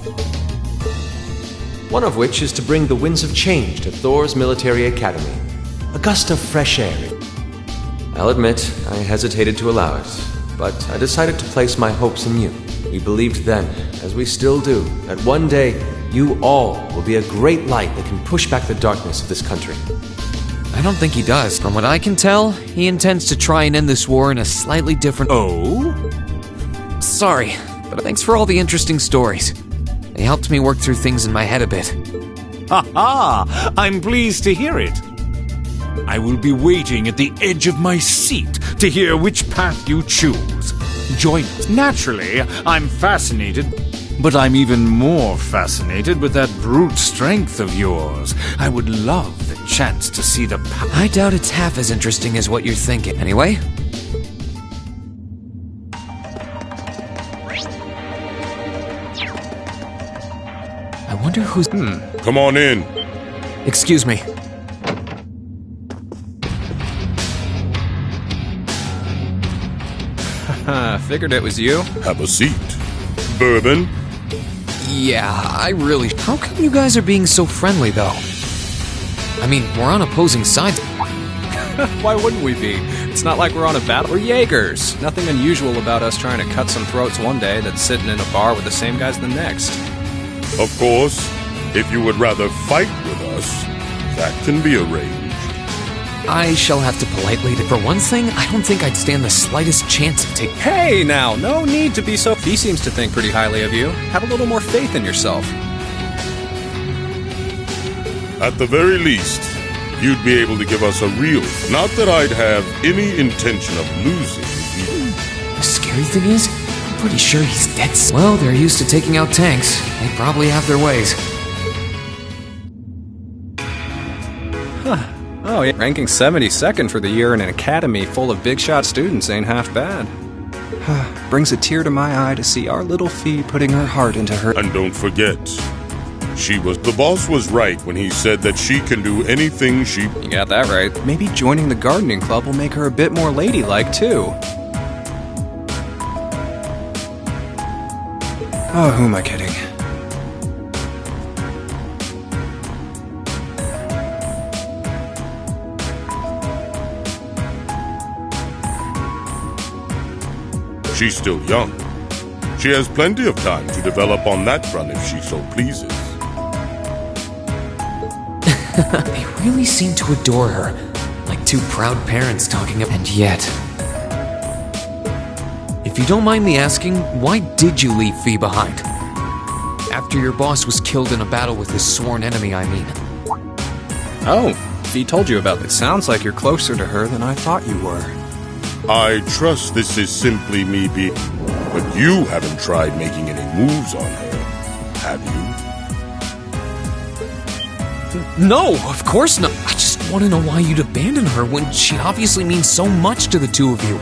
S17: One of which is to bring the winds of change to Thor's military academy. A gust of fresh air. I'll admit, I hesitated to allow it, but I decided to place my hopes in you. We believed then, as we still do, that one day, you all will be a great light that can push back the darkness of this country.
S9: I don't think he does. From what I can tell, he intends to try and end this war in a slightly different...
S16: Oh?
S9: Sorry, but thanks for all the interesting stories. They helped me work through things in my head a bit.
S16: Ha-ha! I'm pleased to hear it. I will be waiting at the edge of my seat to hear which path you choose. Join us. Naturally, I'm fascinated, but I'm even more fascinated with that brute strength of yours. I would love the chance to see the power.
S9: I doubt it's half as interesting as what you're thinking. Anyway... I wonder who's...
S1: Come on in.
S9: Excuse me.
S18: Figured it was you.
S1: Have a seat. Bourbon?
S9: Yeah, I really... How come you guys are being so friendly, though? I mean, we're on opposing sides.
S18: Why wouldn't we be? It's not like we're on a battle. We're Jaegers. Nothing unusual about us trying to cut some throats one day than sitting in a bar with the same guys the next.
S1: Of course, if you would rather fight with us, that can be arranged.
S9: I shall have to politely... For one thing, I don't think I'd stand the slightest chance of taking...
S18: Hey, now, no need to be so... He seems to think pretty highly of you. Have a little more faith in yourself.
S1: At the very least, you'd be able to give us a real... Not that I'd have any intention of losing either.
S9: The scary thing is, I'm pretty sure he's dead. Well, they're used to taking out tanks. They probably have their ways.
S18: Huh. Oh, yeah. Ranking 72nd for the year in an academy full of big-shot students ain't half bad. Brings a tear to my eye to see our little Fee putting her heart into her...
S1: And don't forget, the boss was right when he said that she can do anything she...
S18: You got that right. Maybe joining the gardening club will make her a bit more ladylike, too. Oh, who am I kidding?
S1: She's still young. She has plenty of time to develop on that front if she so pleases.
S9: They really seem to adore her, like two proud parents talking of... And yet... If you don't mind me asking, why did you leave Fee behind? After your boss was killed in a battle with his sworn enemy, I mean.
S18: Oh, Fee told you about it. Sounds like you're closer to her than I thought you were.
S1: I trust this is simply me being... But you haven't tried making any moves on her, have
S9: you? No, of course not. I just want to know why you'd abandon her when she obviously means so much to the two of you.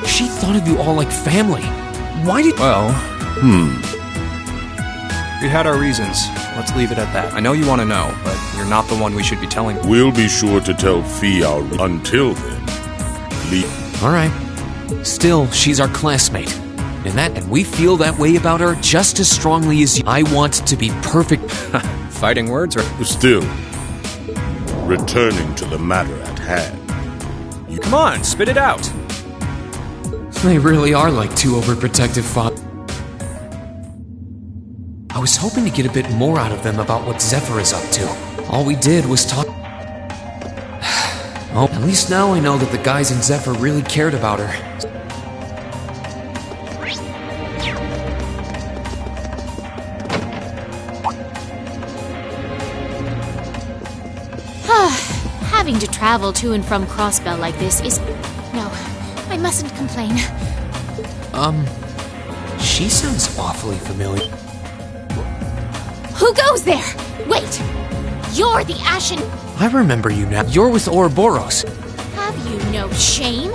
S9: She thought of you all like family. Why did...
S18: Well... We had our reasons. Let's leave it at that. I know you want to know, but you're not the one we should be telling.
S1: We'll be sure to tell Fee our... Until then, leave.
S9: Alright. Still, she's our classmate. And we feel that way about her just as strongly as you. I want to be perfect.
S18: Fighting words or...
S1: Still, returning to the matter at hand.
S18: Come on, spit it out.
S9: They really are like two overprotective fathers. I was hoping to get a bit more out of them about what Zephyr is up to. All we did was talk... Oh, at least now I know that the guys in Zephyr really cared about her.
S19: Having to travel to and from Crossbell like this is... No, I mustn't complain.
S9: She sounds awfully familiar.
S19: Who goes there? Wait! You're the Ashen...
S9: I remember you now. You're with Ouroboros.
S19: Have you no shame?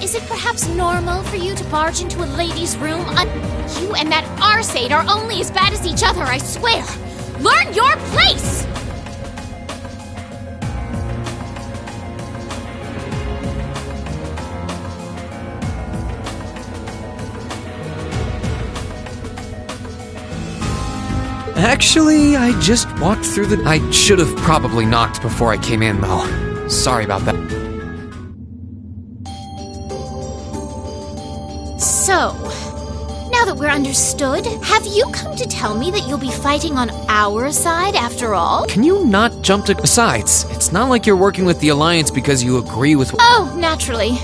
S19: Is it perhaps normal for you to barge into a lady's room? You and that Arseid are only as bad as each other, I swear! Learn your place!
S9: Actually, I just walked through the... I should have probably knocked before I came in, though. Sorry about that.
S19: So, now that we're understood, have you come to tell me that you'll be fighting on our side after all?
S9: Can you not jump to... Besides, it's not like you're working with the Alliance because you agree with...
S19: Oh, naturally.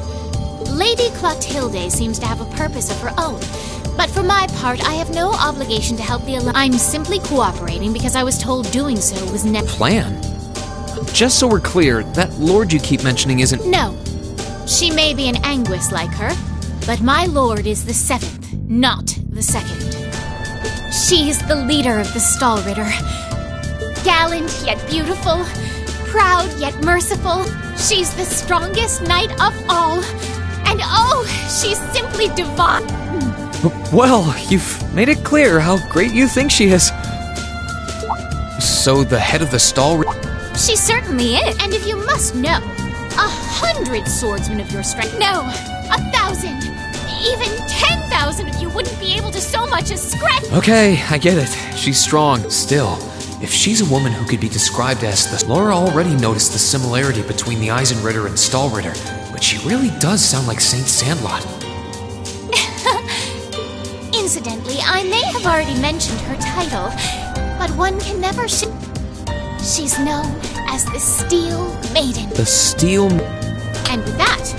S19: Lady Clotilde seems to have a purpose of her own. But for my part, I have no obligation to help the Alliance. I'm simply cooperating because I was told doing so was never...
S9: Plan? Just so we're clear, that lord you keep mentioning isn't...
S19: No. She may be an Anguis like her, but my lord is the 7th, not the 2nd. She is the leader of the Stallritter. Gallant yet beautiful, proud yet merciful. She's the strongest knight of all. And oh, she's simply divine.
S9: Well, you've made it clear how great you think she is. So the head of the Stallritter...
S19: She certainly is. And if you must know, 100 swordsmen of your strength... No, 1,000! Even 10,000 of you wouldn't be able to so much as scratch...
S9: Okay, I get it. She's strong. Still, if she's a woman who could be described as the... Laura already noticed the similarity between the Eisenritter and Stallritter, but she really does sound like Saint Sandlot.
S19: Incidentally, I may have already mentioned her title, but one can never... She's known as the Steel Maiden.
S9: The Steel...
S19: And with that,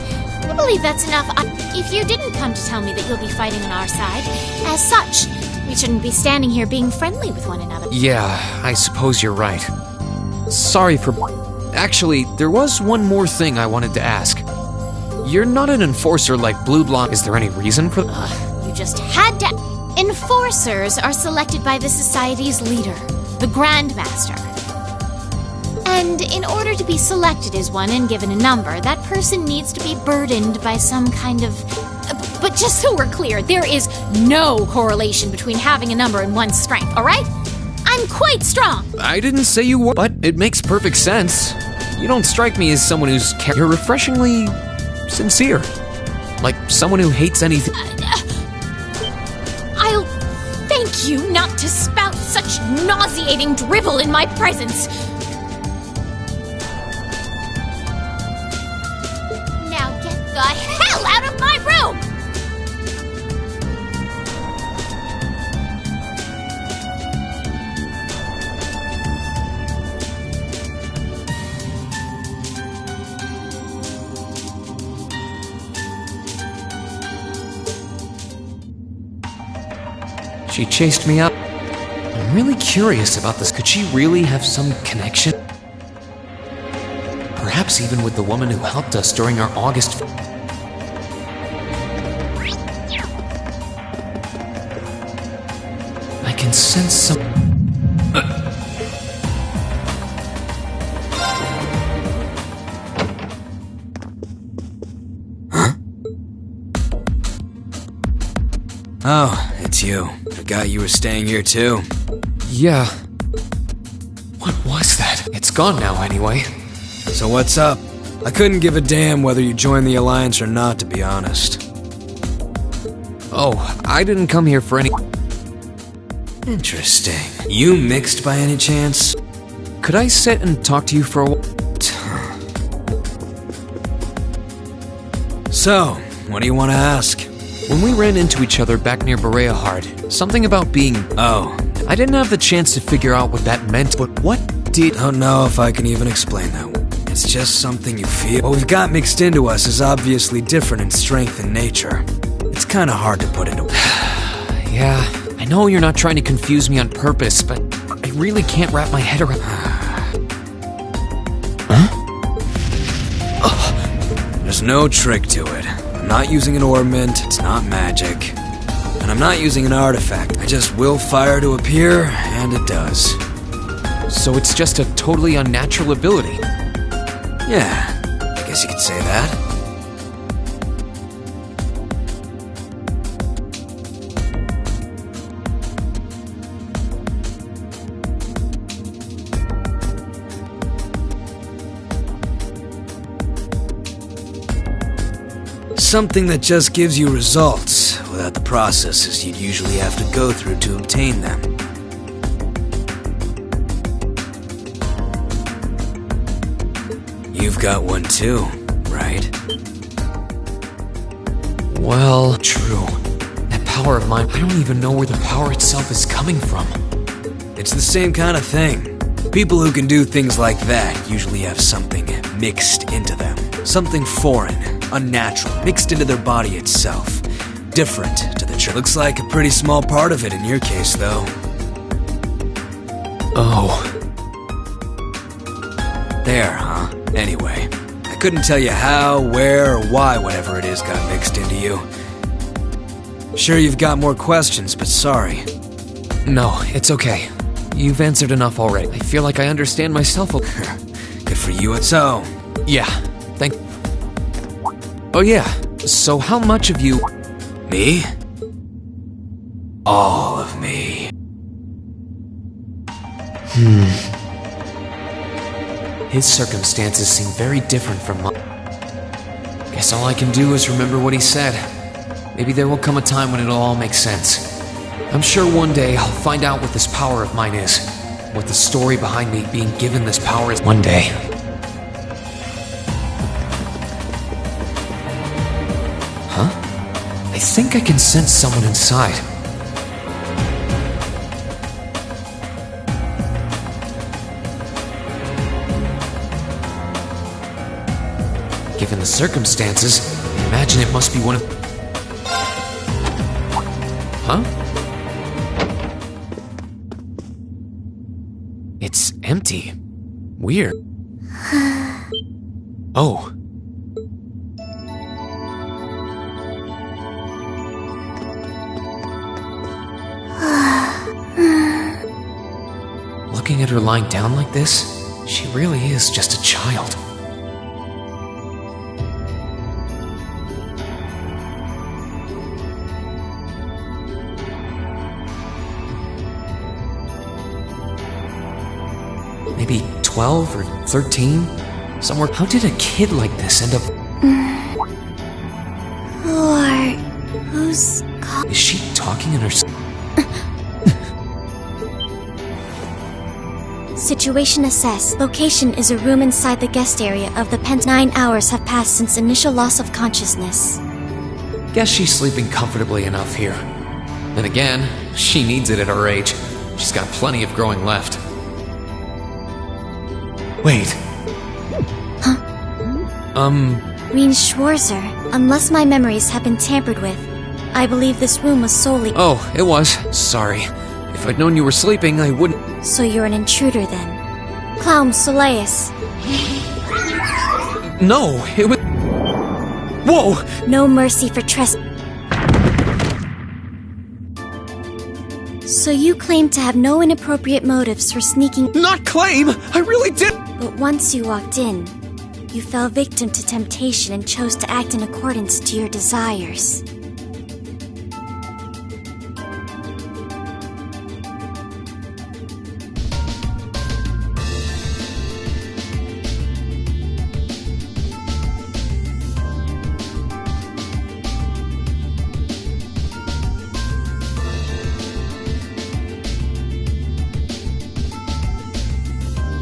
S19: I believe that's enough. If you didn't come to tell me that you'll be fighting on our side, as such, we shouldn't be standing here being friendly with one another.
S9: Yeah, I suppose you're right. Sorry for... Actually, there was one more thing I wanted to ask. You're not an enforcer like Blue Blonde. Is there any reason for...
S19: You just had to... Enforcers are selected by the Society's leader, the Grandmaster. And in order to be selected as one and given a number, that person needs to be burdened by some kind of... But just so we're clear, there is no correlation between having a number and one's strength, alright? I'm quite strong!
S9: I didn't say you were, but it makes perfect sense. You don't strike me as someone who's... You're refreshingly... sincere. Like someone who hates anything...
S19: I'll thank you not to spout such nauseating drivel in my presence. Now get the hell out of my room!
S9: She chased me out. I'm really curious about this. Could she really have some connection? Perhaps even with the woman who helped us during our August... I can sense some...
S20: Oh, it's you. Forgot you were staying here too.
S9: Yeah. What was that? It's gone now anyway.
S20: So what's up? I couldn't give a damn whether you joined the Alliance or not, to be honest.
S9: Oh, I didn't come here for any...
S20: Interesting. You mixed by any chance?
S9: Could I sit and talk to you for a while?
S20: So, what do you want to ask?
S9: When we ran into each other back near Bereahard, something about being...
S20: Oh.
S9: I didn't have the chance to figure out what that meant, but what did...
S20: Don't know if I can even explain that. It's just something you feel. What we've got mixed into us is obviously different in strength and nature. It's kind of hard to put into...
S9: Yeah, I know you're not trying to confuse me on purpose, but I really can't wrap my head around...
S20: Huh? There's no trick to it. I'm not using an ornament, it's not magic. And I'm not using an artifact. I just will fire to appear, and it does.
S9: So it's just a totally unnatural ability?
S20: Yeah, I guess you could say that. Something that just gives you results, without the processes you'd usually have to go through to obtain them. You've got one too, right?
S9: Well, true. That power of mine, I don't even know where the power itself is coming from.
S20: It's the same kind of thing. People who can do things like that usually have something mixed into them. Something foreign, unnatural, mixed into their body itself. Different to the church. Looks like a pretty small part of it in your case, though.
S9: Oh.
S20: There, huh? Anyway, I couldn't tell you how, where, or why whatever it is got mixed into you. Sure you've got more questions, but sorry.
S9: No, it's okay. You've answered enough already. I feel like I understand myself a
S20: Good for you. So,
S9: yeah, thank... Oh yeah, so how much of you...
S20: Me? All of me.
S9: His circumstances seem very different from mine. Guess all I can do is remember what he said. Maybe there will come a time when it'll all make sense. I'm sure one day I'll find out what this power of mine is. What the story behind me being given this power is one day. Huh? I think I can sense someone inside. Given the circumstances, I imagine it must be one of... Huh? It's empty. Weird. Oh. Looking at her lying down like this, she really is just a child. Maybe 12 or 13? Somewhere. How did a kid like this end up...
S12: Lord, who's...
S9: Is she talking in her...
S12: Situation assessed. Location is a room inside the guest area of the pen. 9 hours have passed since initial loss of consciousness.
S9: Guess she's sleeping comfortably enough here. Then again, she needs it at her age. She's got plenty of growing left. Wait.
S12: Huh?
S9: Reen
S12: Schwarzer. Unless my memories have been tampered with, I believe this room was solely...
S9: Oh, it was. Sorry. If I'd known you were sleeping, I wouldn't...
S12: So you're an intruder then? Clown Soleus.
S9: No, it was... Whoa!
S12: No mercy for trespass. So you claim to have no inappropriate motives for sneaking...
S9: Not claim! I really did!
S12: But once you walked in, you fell victim to temptation and chose to act in accordance to your desires.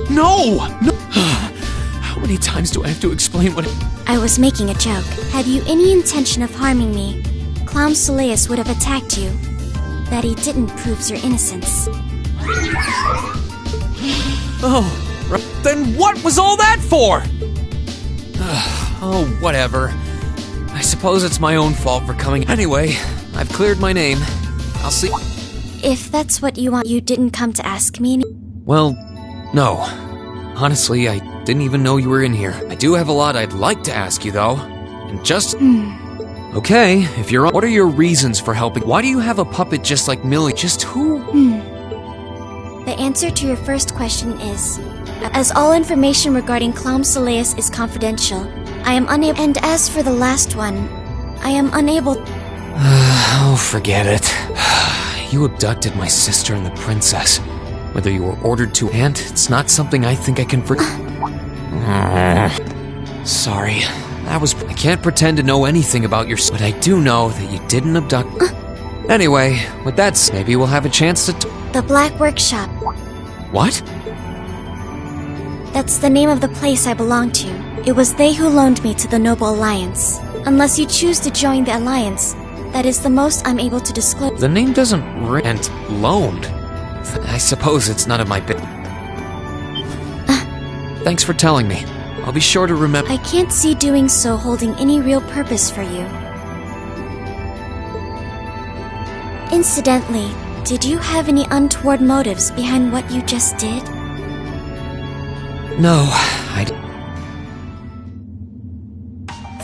S9: No! How many times do I have to explain what...
S12: I was making a joke. Had you any intention of harming me, Clown Soleus would have attacked you. That he didn't proves your innocence.
S9: Oh, then what was all that for? Oh, whatever. I suppose it's my own fault for coming... Anyway, I've cleared my name. I'll see...
S12: If that's what you want, you didn't come to ask me any...
S9: Well, no. Honestly, I didn't even know you were in here. I do have a lot I'd like to ask you, though. Just... Okay, if you're... What are your reasons for helping? Why do you have a puppet just like Millie? Just who?
S21: The answer to your first question is, as all information regarding Clom Soleus is confidential, I am unable... And as for the last one, I am unable...
S9: Oh, forget it. You abducted my sister and the princess. Whether you were ordered to, and it's not something I think I can forget. Sorry. I can't pretend to know anything about your... But I do know that you didn't abduct... Anyway, with that said, maybe we'll have a chance to...
S21: The Black Workshop.
S9: What?
S21: That's the name of the place I belong to. It was they who loaned me to the Noble Alliance. Unless you choose to join the Alliance, that is the most I'm able to disclose.
S9: The name doesn't ring... And loaned? I suppose it's none of my business. Thanks for telling me. I'll be sure to remember...
S21: I can't see doing so holding any real purpose for you. Incidentally, did you have any untoward motives behind what you just did?
S9: No,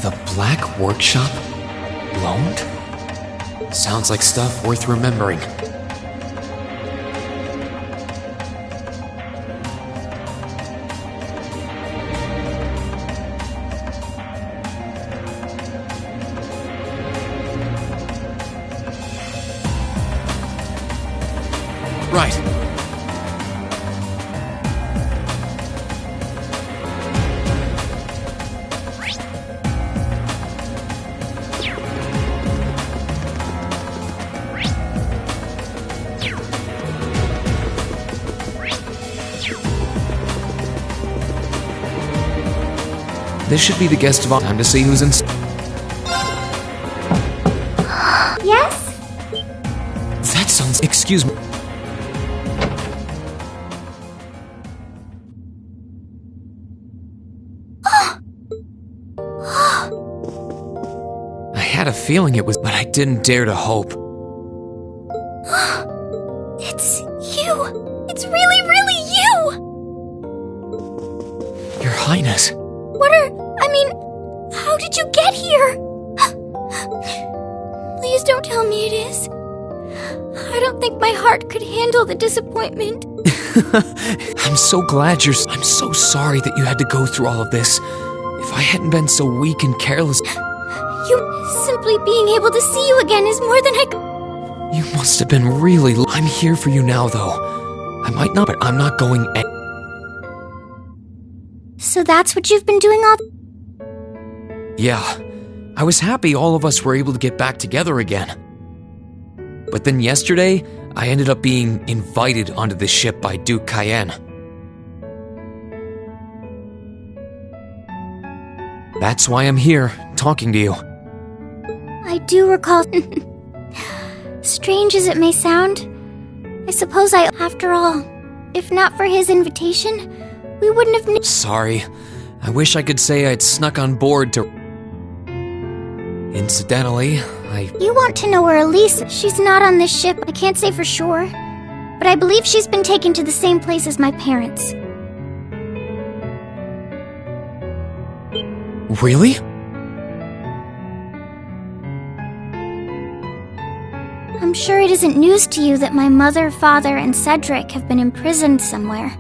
S9: The Black Workshop? Loaned? Sounds like stuff worth remembering. Right. This should be the guest of honor. Time to see who's in...
S12: Yes?
S9: That sounds... Excuse me. I had a feeling it was... But I didn't dare to hope.
S21: It's you! It's really, really you!
S9: Your Highness.
S21: How did you get here? Please don't tell me it is. I don't think my heart could handle the disappointment.
S9: I'm so glad you're... I'm so sorry that you had to go through all of this. If I hadn't been so weak and careless...
S21: Simply being able to see you again is more than I could...
S9: You must have been really... I'm here for you now, though. I might not, but I'm not going...
S21: So that's what you've been doing all...
S9: Yeah. I was happy all of us were able to get back together again. But then yesterday, I ended up being invited onto the ship by Duke Cayenne. That's why I'm here, talking to you.
S21: I do recall... Strange as it may sound, I suppose after all, if not for his invitation, we wouldn't have...
S9: Sorry. I wish I could say I'd snuck on board to... Incidentally,
S21: You want to know where Elise is? She's not on this ship, I can't say for sure. But I believe she's been taken to the same place as my parents.
S9: Really?
S21: I'm sure it isn't news to you that my mother, father, and Cedric have been imprisoned somewhere.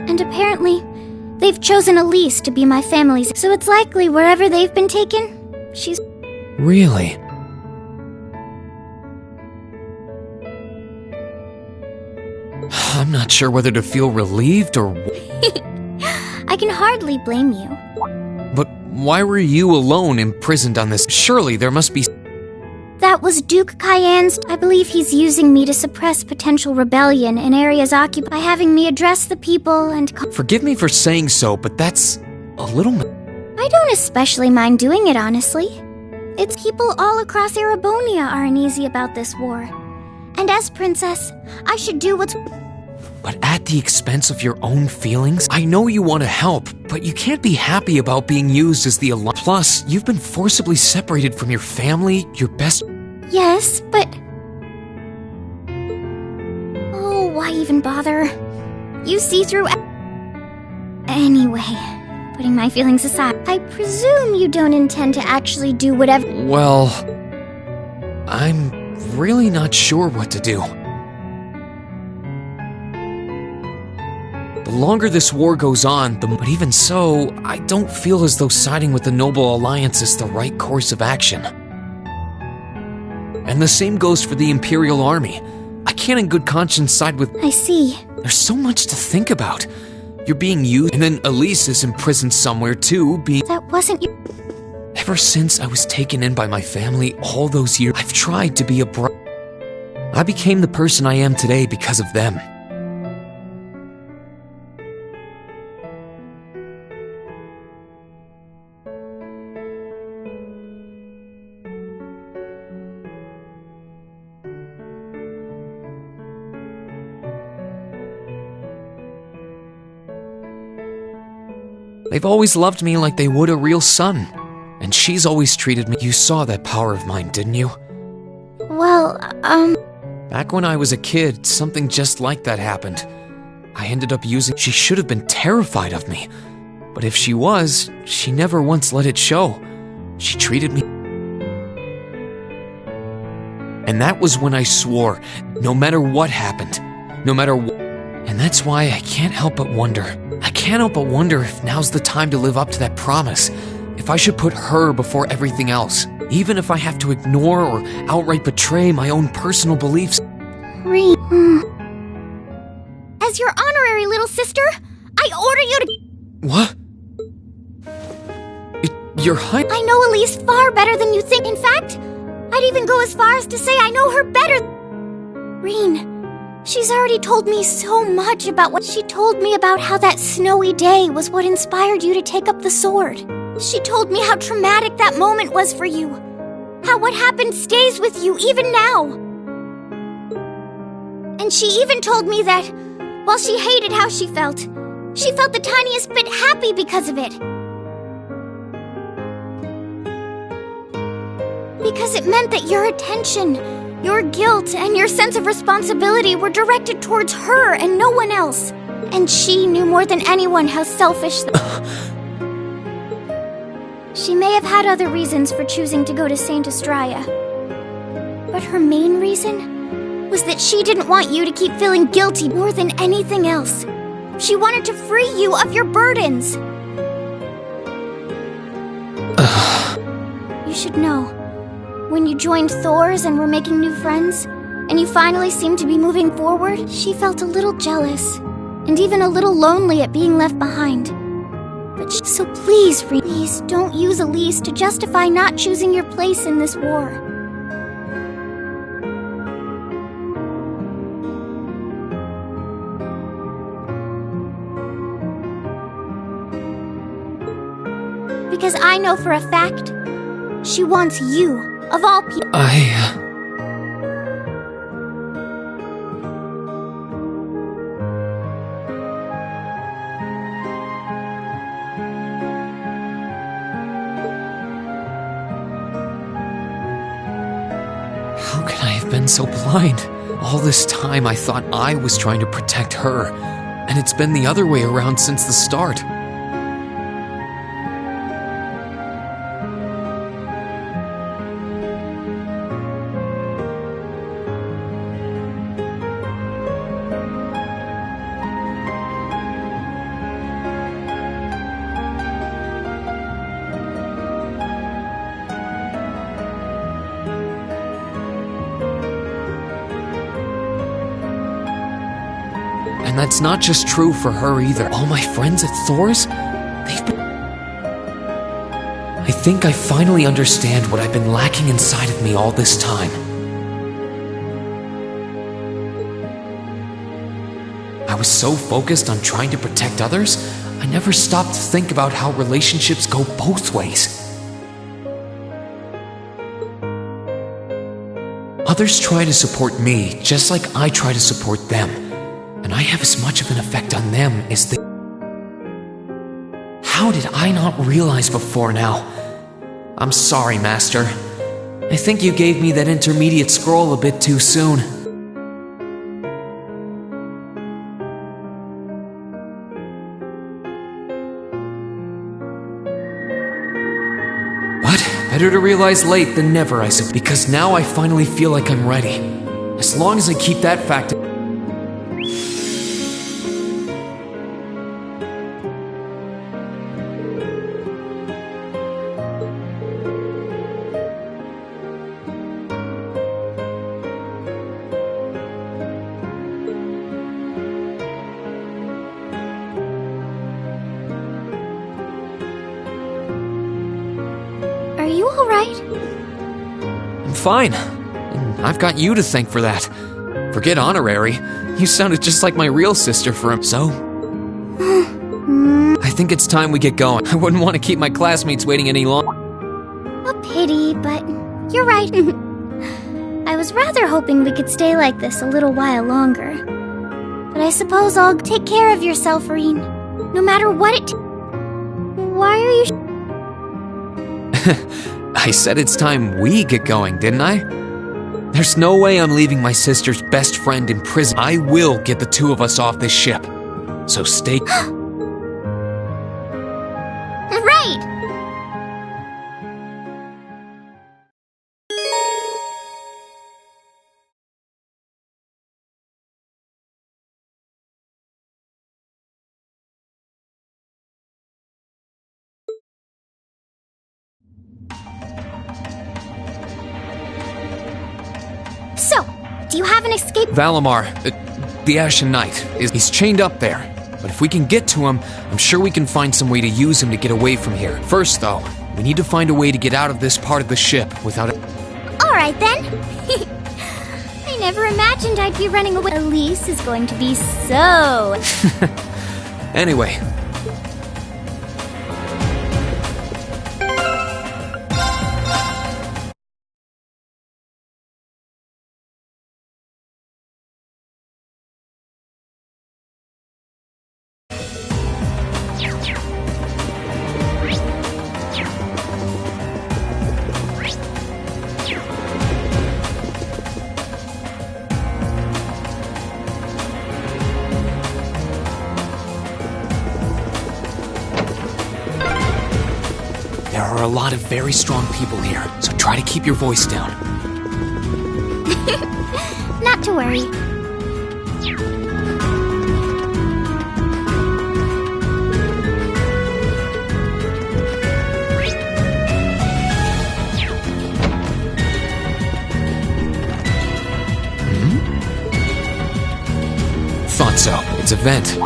S21: And apparently, they've chosen Elise to be my family's, so it's likely wherever they've been taken, she's...
S9: Really? I'm not sure whether to feel relieved or...
S21: I can hardly blame you.
S9: But why were you alone imprisoned on this? Surely there must be...
S21: That was Duke Cayenne's... I believe he's using me to suppress potential rebellion in areas occupied by having me address the people and...
S9: Forgive me for saying so, but that's a little...
S21: I don't especially mind doing it, honestly. It's people all across Erebonia are uneasy about this war. And as princess, I should do what's...
S9: But at the expense of your own feelings? I know you want to help, but you can't be happy about being used as the alliance. Plus, you've been forcibly separated from your family, your best...
S21: Yes, but... Oh, why even bother? You see through... Anyway, putting my feelings aside, I presume you don't intend to actually do whatever—
S9: Well, I'm really not sure what to do. The longer this war goes on, but even so, I don't feel as though siding with the Noble Alliance is the right course of action. And the same goes for the Imperial Army. I can't in good conscience side with—
S21: I see.
S9: There's so much to think about. You're being used, and then Elise is imprisoned somewhere too,
S21: That wasn't you.
S9: Ever since I was taken in by my family all those years, I've tried to be I became the person I am today because of them. They've always loved me like they would a real son. And she's always treated me— You saw that power of mine, didn't you?
S21: Well,
S9: Back when I was a kid, something just like that happened. I ended up using— She should have been terrified of me. But if she was, she never once let it show. She treated me— And that was when I swore, no matter what happened, no matter what— And that's why I can't help but wonder. I can't help but wonder if now's the time to live up to that promise. If I should put her before everything else. Even if I have to ignore or outright betray my own personal beliefs.
S21: As your honorary little sister, I order you to—
S9: What? Your height—
S21: I know Elise far better than you think. In fact, I'd even go as far as to say I know her better. Reen, she's already told me so much about what— She told me about how that snowy day was what inspired you to take up the sword. She told me how traumatic that moment was for you. How what happened stays with you even now. And she even told me that, while she hated how she felt the tiniest bit happy because of it. Because it meant that your attention, your guilt, and your sense of responsibility were directed towards her and no one else. And she knew more than anyone how selfish— She may have had other reasons for choosing to go to Saint Estrella. But her main reason was that she didn't want you to keep feeling guilty more than anything else. She wanted to free you of your burdens. You should know, when you joined Thor's and were making new friends, and you finally seemed to be moving forward, she felt a little jealous, and even a little lonely at being left behind. So please, please don't use Elise to justify not choosing your place in this war. Because I know for a fact, she wants you, of all people.
S9: How could I have been so blind? All this time I thought I was trying to protect her, and it's been the other way around since the start. And that's not just true for her either. All my friends at Thor's, they've been— I think I finally understand what I've been lacking inside of me all this time. I was so focused on trying to protect others, I never stopped to think about how relationships go both ways. Others try to support me just like I try to support them. And I have as much of an effect on them as they— How did I not realize before now? I'm sorry, Master. I think you gave me that intermediate scroll a bit too soon.
S5: Better to realize late than never, I suppose. Because now I finally feel like I'm ready. As long as I keep that fact.
S21: Are you alright?
S5: I'm fine. And I've got you to thank for that. Forget honorary. You sounded just like my real sister for him. So, I think it's time we get going. I wouldn't want to keep my classmates waiting any longer.
S21: A pity, but you're right. I was rather hoping we could stay like this a little while longer. But I suppose I'll take care of yourself, Reen. No matter what it... Why are you...
S5: I said it's time we get going, didn't I? There's no way I'm leaving my sister's best friend in prison. I will get the two of us off this ship. So stay...
S21: Right! So, do you have an escape?
S5: Valimar, the Ashen Knight, he's chained up there. But if we can get to him, I'm sure we can find some way to use him to get away from here. First, though, we need to find a way to get out of this part of the ship without it.
S21: Alright then. I never imagined I'd be running away. Elise is going to be so...
S5: Anyway. There are a lot of very strong people here, so try to keep your voice down.
S21: Not to worry.
S5: Thought so. It's a vent.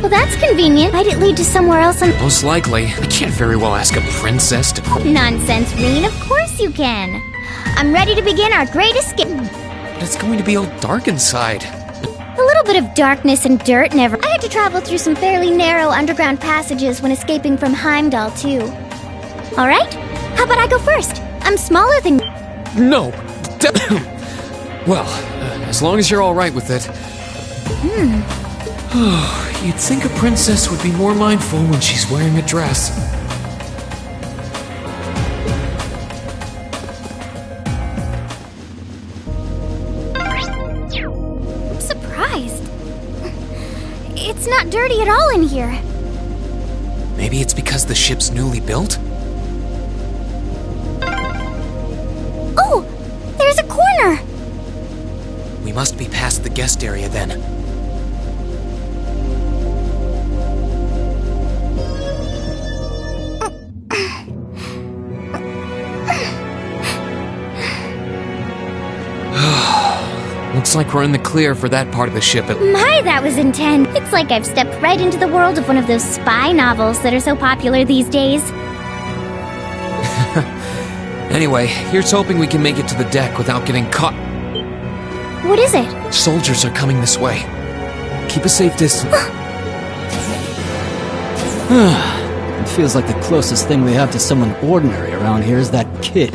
S21: Well, that's convenient. Might it lead to somewhere else on...
S5: Most likely. I can't very well ask a princess to...
S21: Nonsense, Reen. Of course you can. I'm ready to begin our great escape.
S5: But it's going to be all dark inside.
S21: A little bit of darkness and dirt never... I had to travel through some fairly narrow underground passages when escaping from Heimdall, too. Alright? How about I go first? I'm smaller than...
S5: No! Well, as long as you're alright with it. You'd think a princess would be more mindful when she's wearing a dress.
S21: I'm surprised. It's not dirty at all in here.
S5: Maybe it's because the ship's newly built?
S21: Oh! There's a corner!
S5: We must be past the guest area then. Looks like we're in the clear for that part of the ship.
S21: My, that was intense. It's like I've stepped right into the world of one of those spy novels that are so popular these days.
S5: Anyway, here's hoping we can make it to the deck without getting caught.
S21: What is it?
S5: Soldiers are coming this way. Keep a safe distance.
S8: It feels like the closest thing we have to someone ordinary around here is that kid.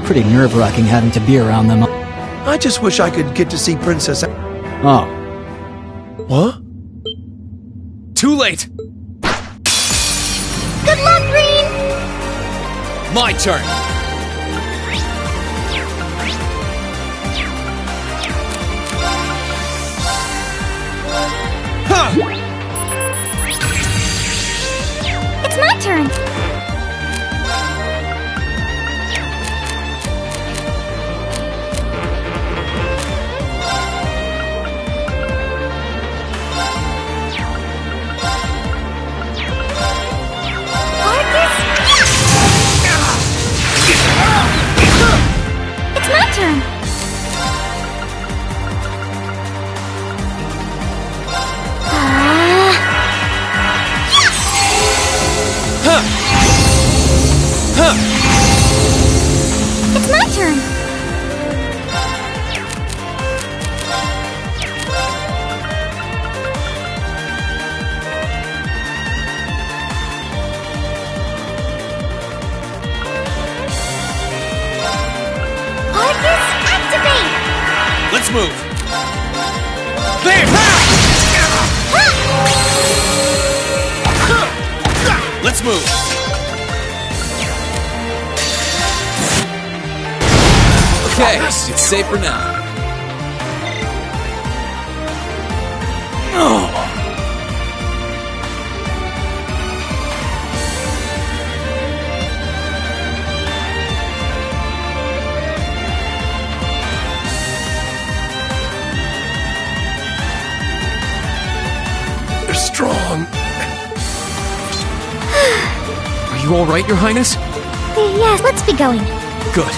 S8: pretty nerve-wracking having to be around them.
S4: I just wish I could get to see Princess...
S8: Oh.
S4: What?
S5: Too late!
S19: Good luck, Green!
S5: My turn! Huh!
S19: It's my turn! It's my turn! It's my turn! Arcus, activate!
S5: Let's move! There! Let's move! Okay, it's safe for now.
S4: They're strong.
S5: Are you alright, Your Highness?
S19: Yes, let's be going.
S5: Good.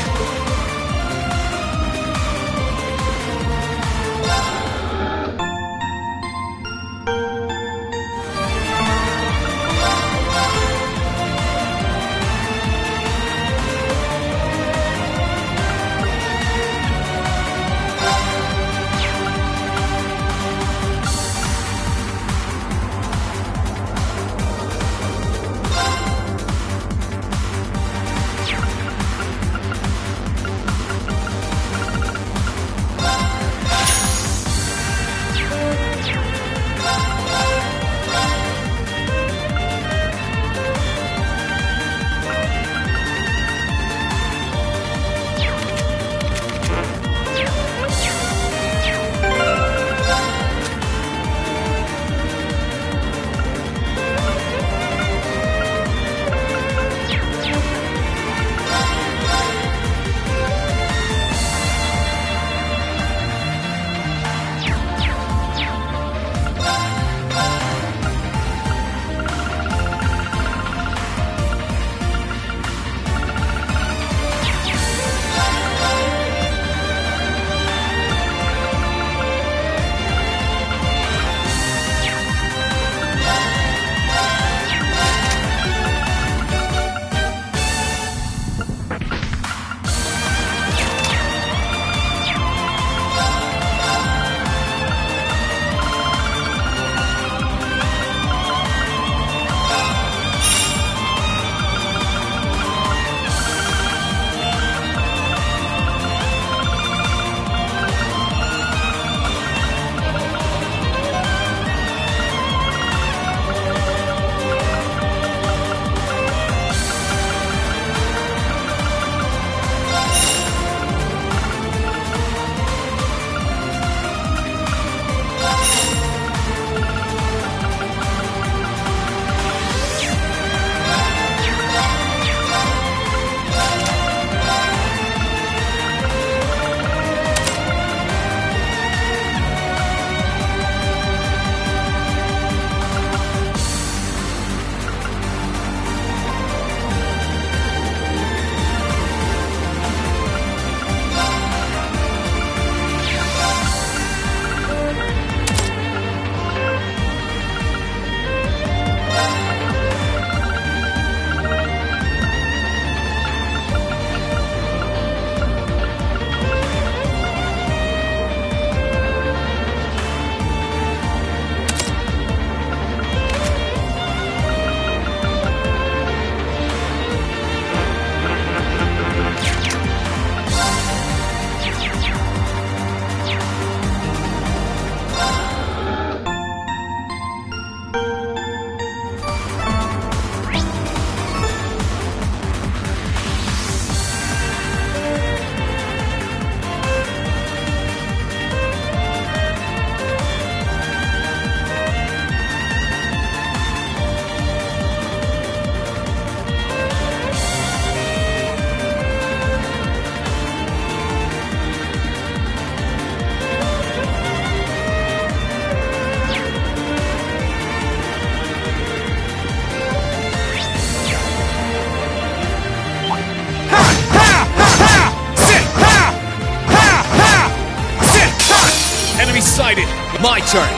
S5: My turn!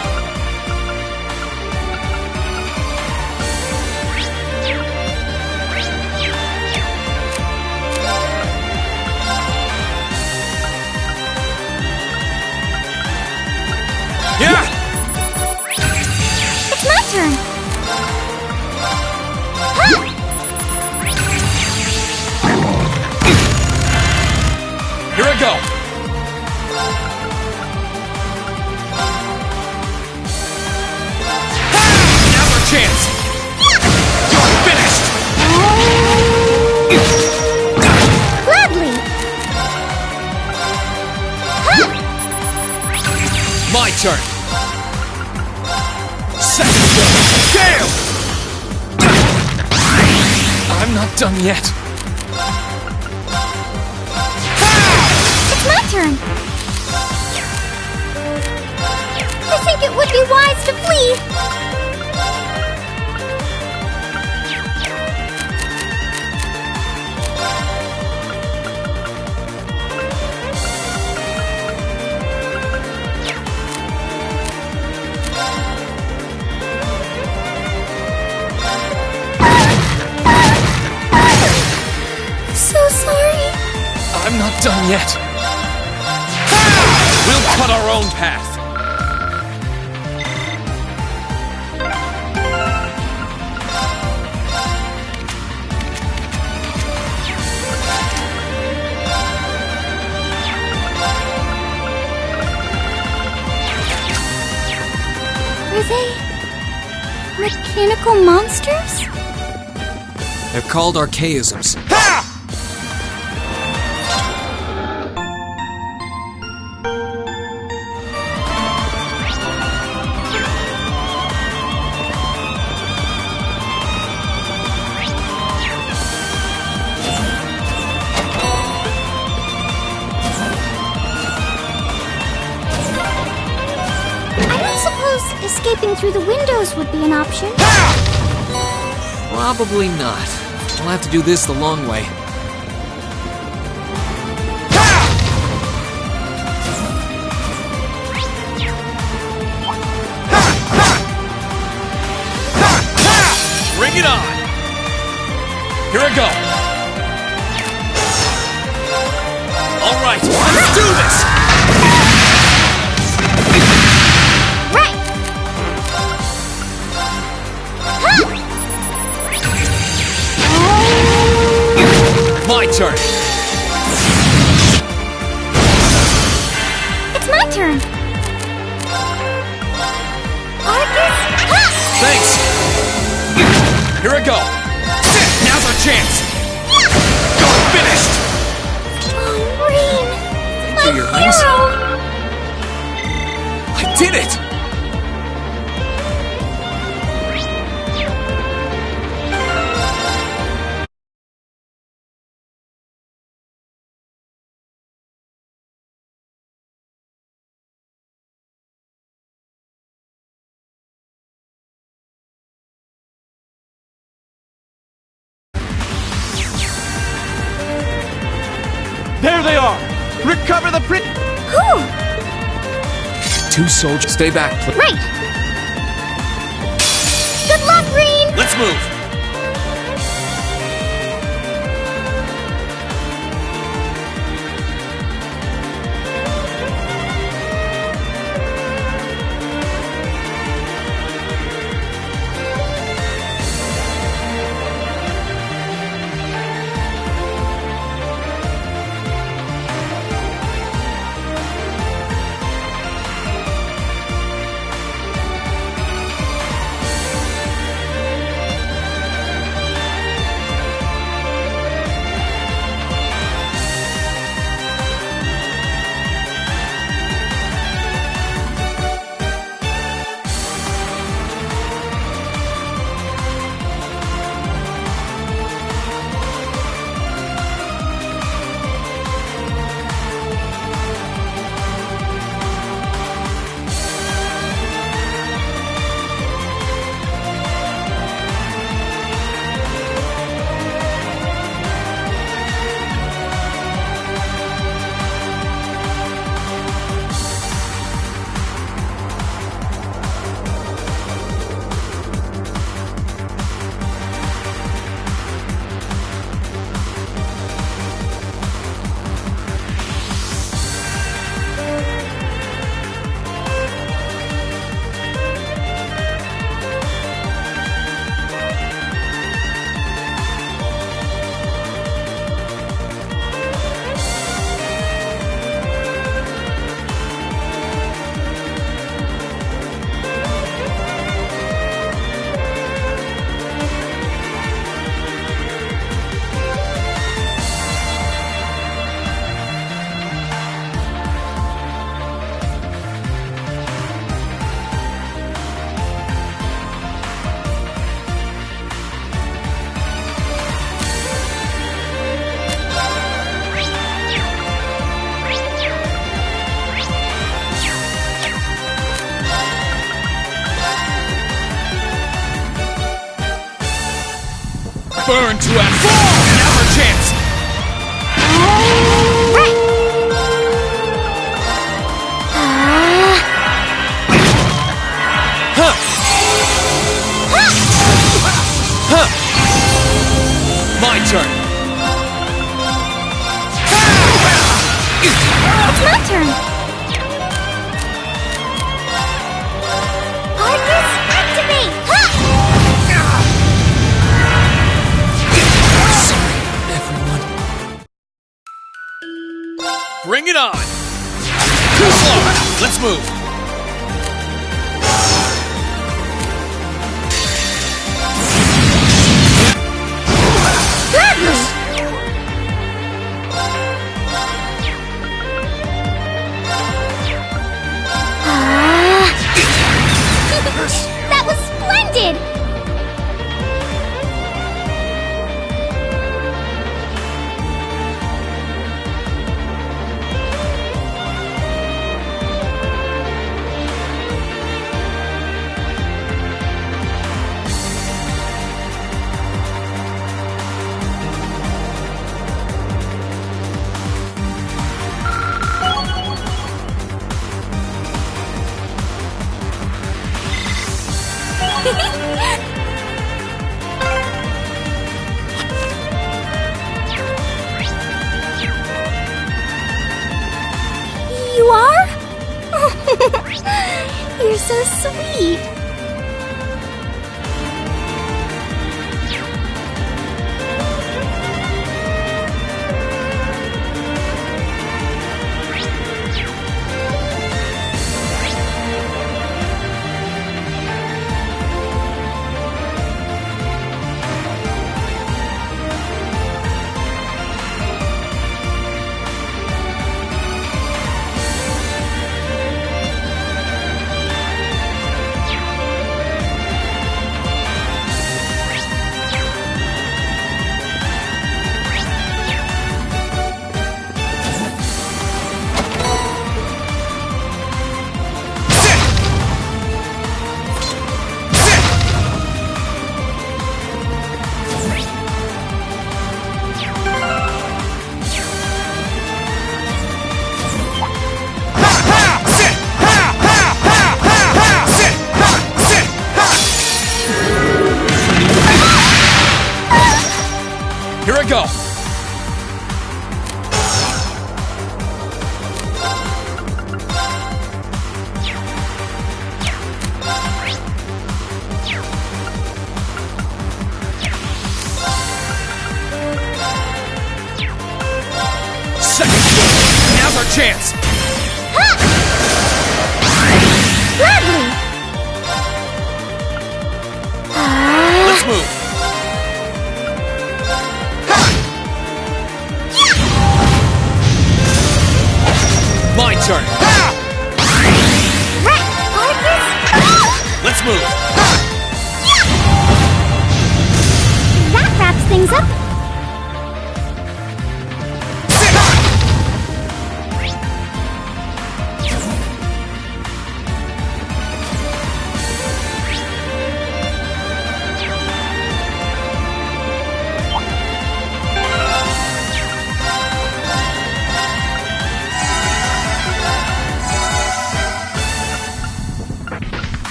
S5: Yeah!
S21: It's my turn!
S5: Here I go! Now's our chance! You're finished!
S21: Gladly!
S5: My turn! Second damn! I'm not done yet.
S21: It's my turn! I think it would be wise to flee! So sorry.
S5: I'm not done yet. We'll cut our own path.
S21: Are they mechanical monsters?
S5: They're called archaisms.
S21: Escaping through the windows would be an option.
S5: Probably not. We'll have to do this the long way. Bring it on! Here I go! All right, let's do this! My turn!
S21: It's my turn! Arcus!
S5: Thanks! Here I go! Now's our chance! You're finished!
S21: Oh, Rain!
S5: Thank you, your highness. I did it!
S4: There they are! Recover the
S21: Who?
S5: Two soldiers. Stay back, please.
S21: Right! Good luck, Rain!
S5: Let's move! Burn to a fall! Now's our chance! My turn!
S21: It's my turn! Arcus, activate!
S5: Sorry, everyone. Bring it on! Too slow! Let's move!
S21: That was splendid! You are? You're so sweet.
S5: Here I go! Second! Now's our chance!
S21: Gladly!
S5: Let's move! My turn! Let's move!
S21: That wraps things up.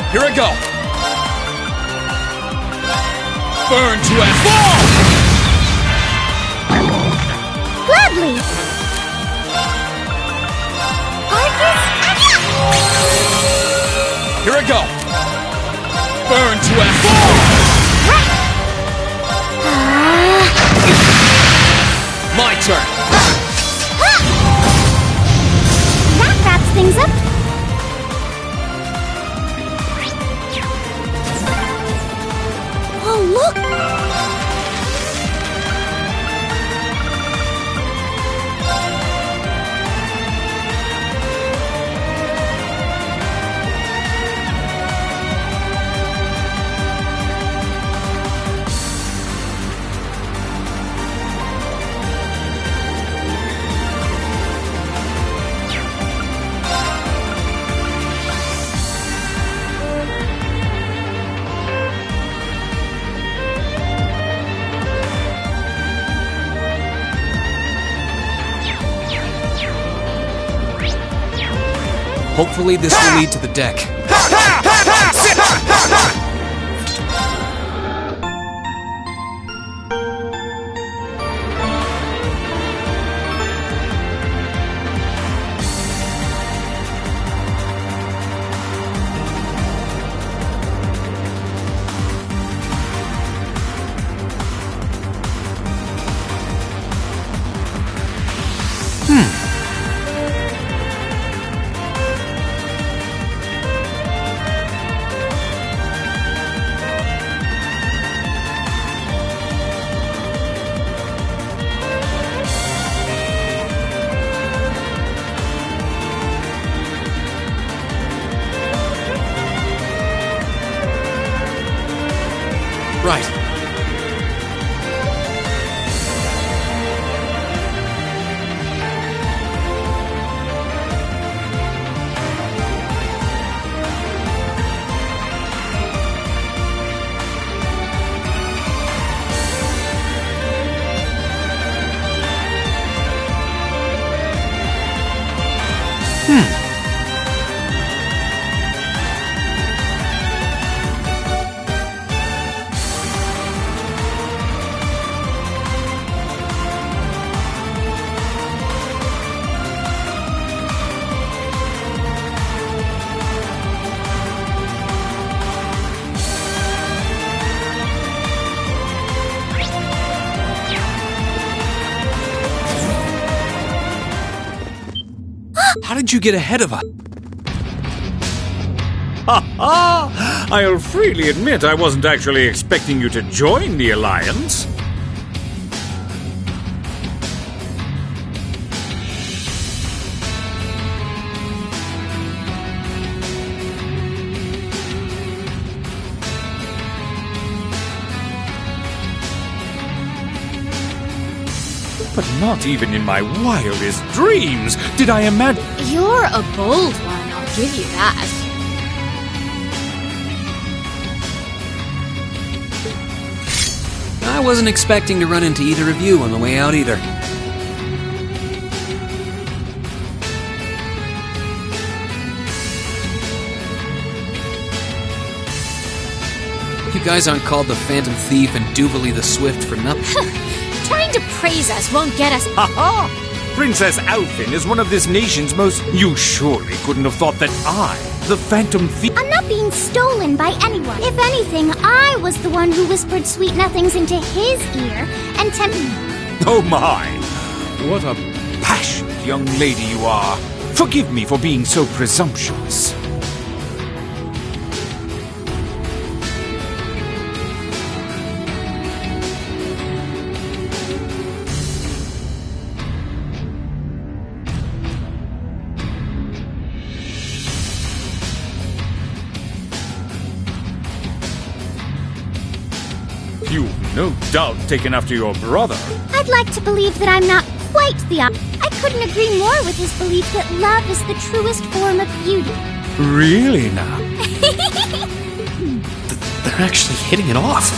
S5: Here I go! Burn to a fall!
S21: Gladly! Arcus,
S5: Here I go! Burn to a fall! My turn!
S21: that wraps things up. Oh, look!
S5: Hopefully this will lead to the deck. Right. How did you get ahead of us?
S16: I'll freely admit I wasn't actually expecting you to join the Alliance. But not even in my wildest dreams did I imagine...
S19: You're a bold one, I'll give you that.
S5: I wasn't expecting to run into either of you on the way out either. You guys aren't called the Phantom Thief and Duvalie the Swift for nothing.
S19: Trying to praise us won't get us...
S16: Ha-ha! Princess Alphin is one of this nation's most... You surely couldn't have thought that I, the Phantom Thief...
S21: I'm not being stolen by anyone. If anything, I was the one who whispered sweet nothings into his ear and tempted him.
S16: Oh my! What a passionate young lady you are. Forgive me for being so presumptuous. You've no doubt taken after your brother.
S21: I'd like to believe that I'm not quite the opposite. I couldn't agree more with his belief that love is the truest form of beauty.
S16: Really now?
S5: They're actually hitting it off.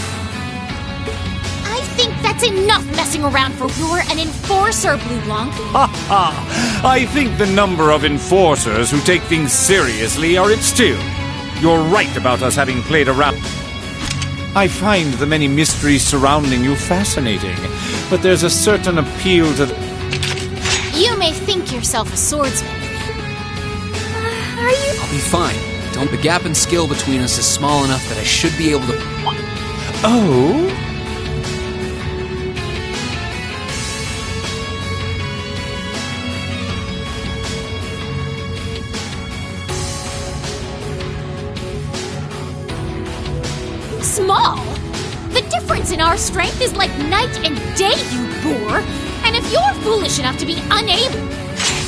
S19: I think that's enough messing around for you're an enforcer, Blue Blanc.
S16: Ha ha! I think the number of enforcers who take things seriously are at still. You're right about us having played around. I find the many mysteries surrounding you fascinating, but there's a certain appeal to...
S19: You may think yourself a swordsman.
S21: Are you...
S5: I'll be fine. The gap in skill between us is small enough that I should be able to...
S16: Oh?
S19: Small? The difference in our strength is like night and day, you boor! And if you're foolish enough to be unable,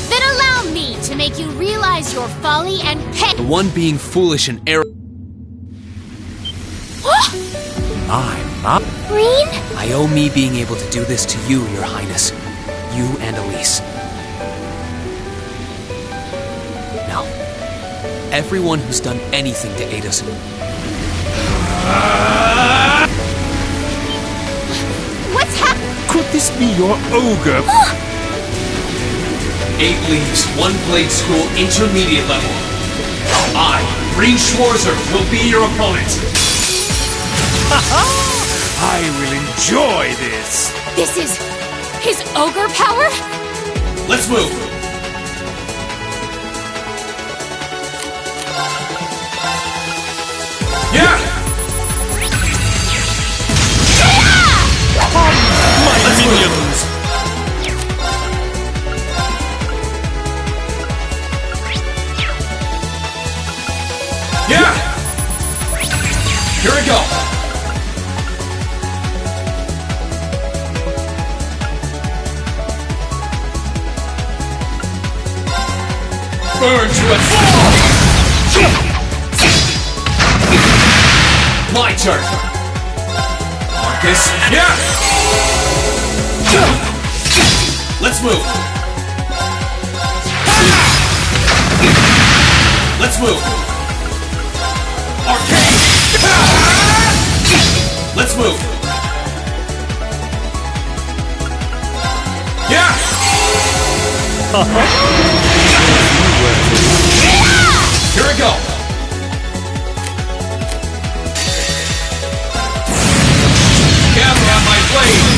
S19: then allow me to make you realize your folly and
S5: The one being foolish and arrogant...
S16: I'm not...
S21: Green?
S5: I owe me being able to do this to you, Your Highness. You and Elise. Now, everyone who's done anything to aid us...
S19: What's happening?
S16: Could this be your ogre?
S9: 8 leaves, 1 blade school, intermediate level. I, Green Schwarzer, will be your opponent.
S16: I will enjoy this.
S19: This is his ogre power?
S9: Let's move. Yeah!
S16: My minions!
S9: Yeah! Here we go! Burn to a My turn! Marcus, yeah! Let's move! Let's move! Arcane! Let's move! Yeah! Here we go! Gather on my blade!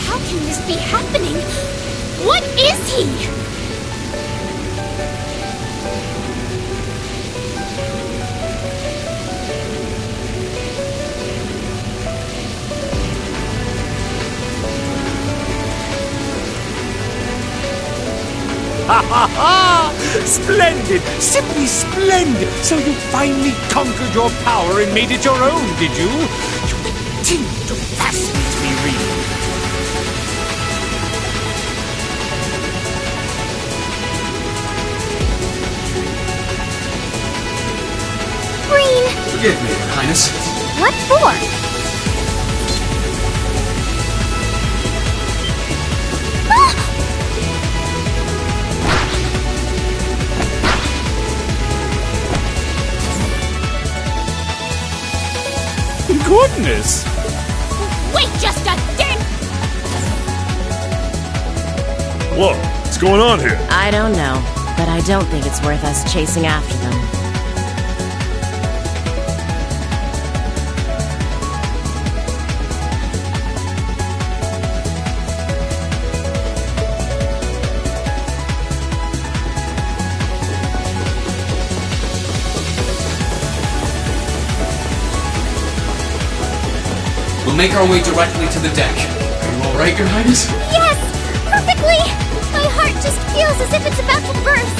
S19: How can this be happening? What is he?
S16: Ha ha ha! Splendid! Simply splendid! So you finally conquered your power and made it your own, did you? You continue to fascinate me, really.
S19: Green!
S9: Forgive me, Your Highness.
S19: What for?
S16: Goodness!
S19: Wait just a damn...
S1: Whoa, what's going on here?
S15: I don't know, but I don't think it's worth us chasing after them.
S9: We'll make our way directly to the deck. Are you alright, Your Highness?
S19: Yes! Perfectly! My heart just feels as if it's about to burst!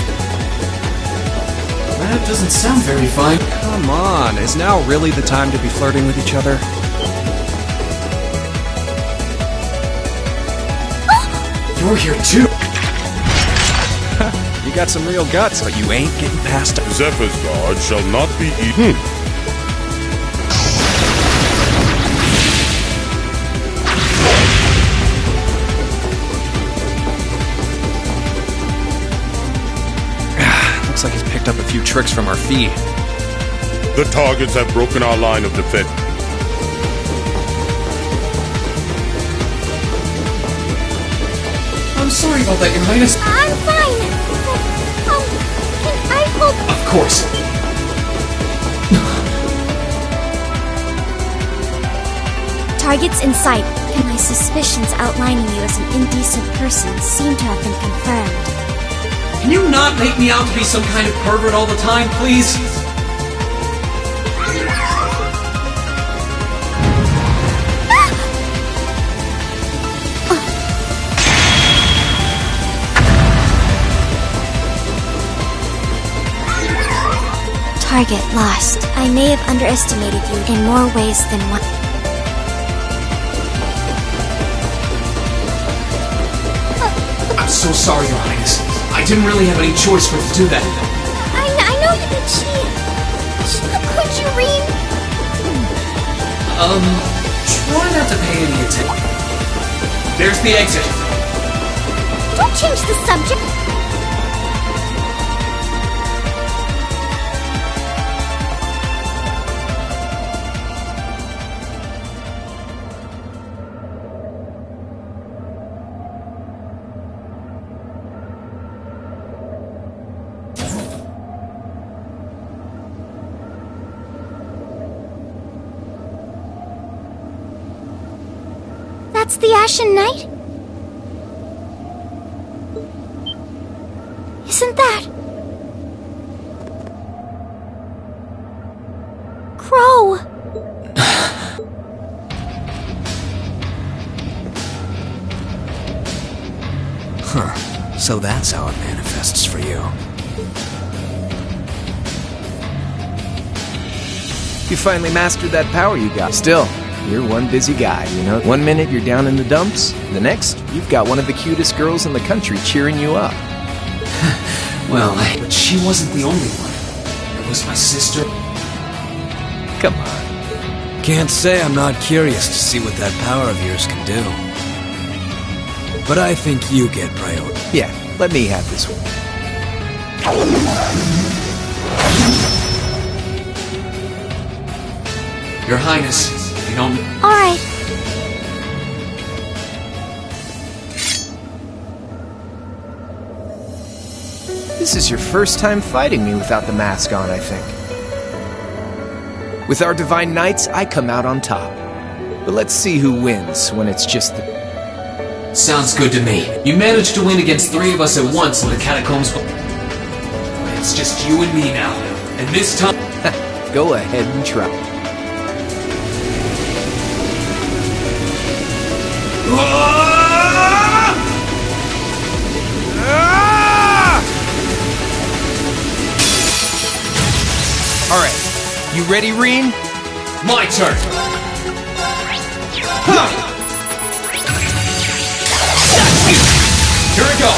S9: That doesn't sound very fine.
S18: Come on, is now really the time to be flirting with each other?
S9: You're here too!
S18: You got some real guts, but you ain't getting past it.
S2: Zephyr's guard shall not be eaten.
S18: Looks like he's picked up a few tricks from our fee.
S2: The targets have broken our line of defense.
S9: I'm sorry about that, Your Highness.
S19: I'm fine! Can I hold...
S9: Of course.
S21: Targets in sight, and my suspicions outlining you as an indecent person seem to have been confirmed.
S9: Can you not make me out to be some kind of pervert all the time, please?
S21: Target lost. I may have underestimated you in more ways than one.
S9: I'm so sorry, Your Highness. I didn't really have any choice but to do that.
S19: I know you could cheat. Could you read?
S9: Try not to pay any attention. There's the exit.
S19: Don't change the subject.
S21: That's the Ashen Knight? Isn't that... Crow?
S20: Huh. So that's how it manifests for you.
S6: You finally mastered that power you got. Still, you're one busy guy, you know? One minute you're down in the dumps, the next, you've got one of the cutest girls in the country cheering you up.
S20: Well, but she wasn't the only one. There was my sister.
S6: Come on.
S20: Can't say I'm not curious to see what that power of yours can do. But I think you get priority.
S6: Yeah, let me have this one.
S20: Your Highness, you don't...
S21: Alright.
S6: This is your first time fighting me without the mask on, I think. With our Divine Knights, I come out on top. But let's see who wins when it's just the...
S20: Sounds good to me. You managed to win against 3 of us at once in the catacombs. It's just you and me now. And this time...
S6: Go ahead and try. Alright, you ready, Reen?
S20: My turn! Here we go!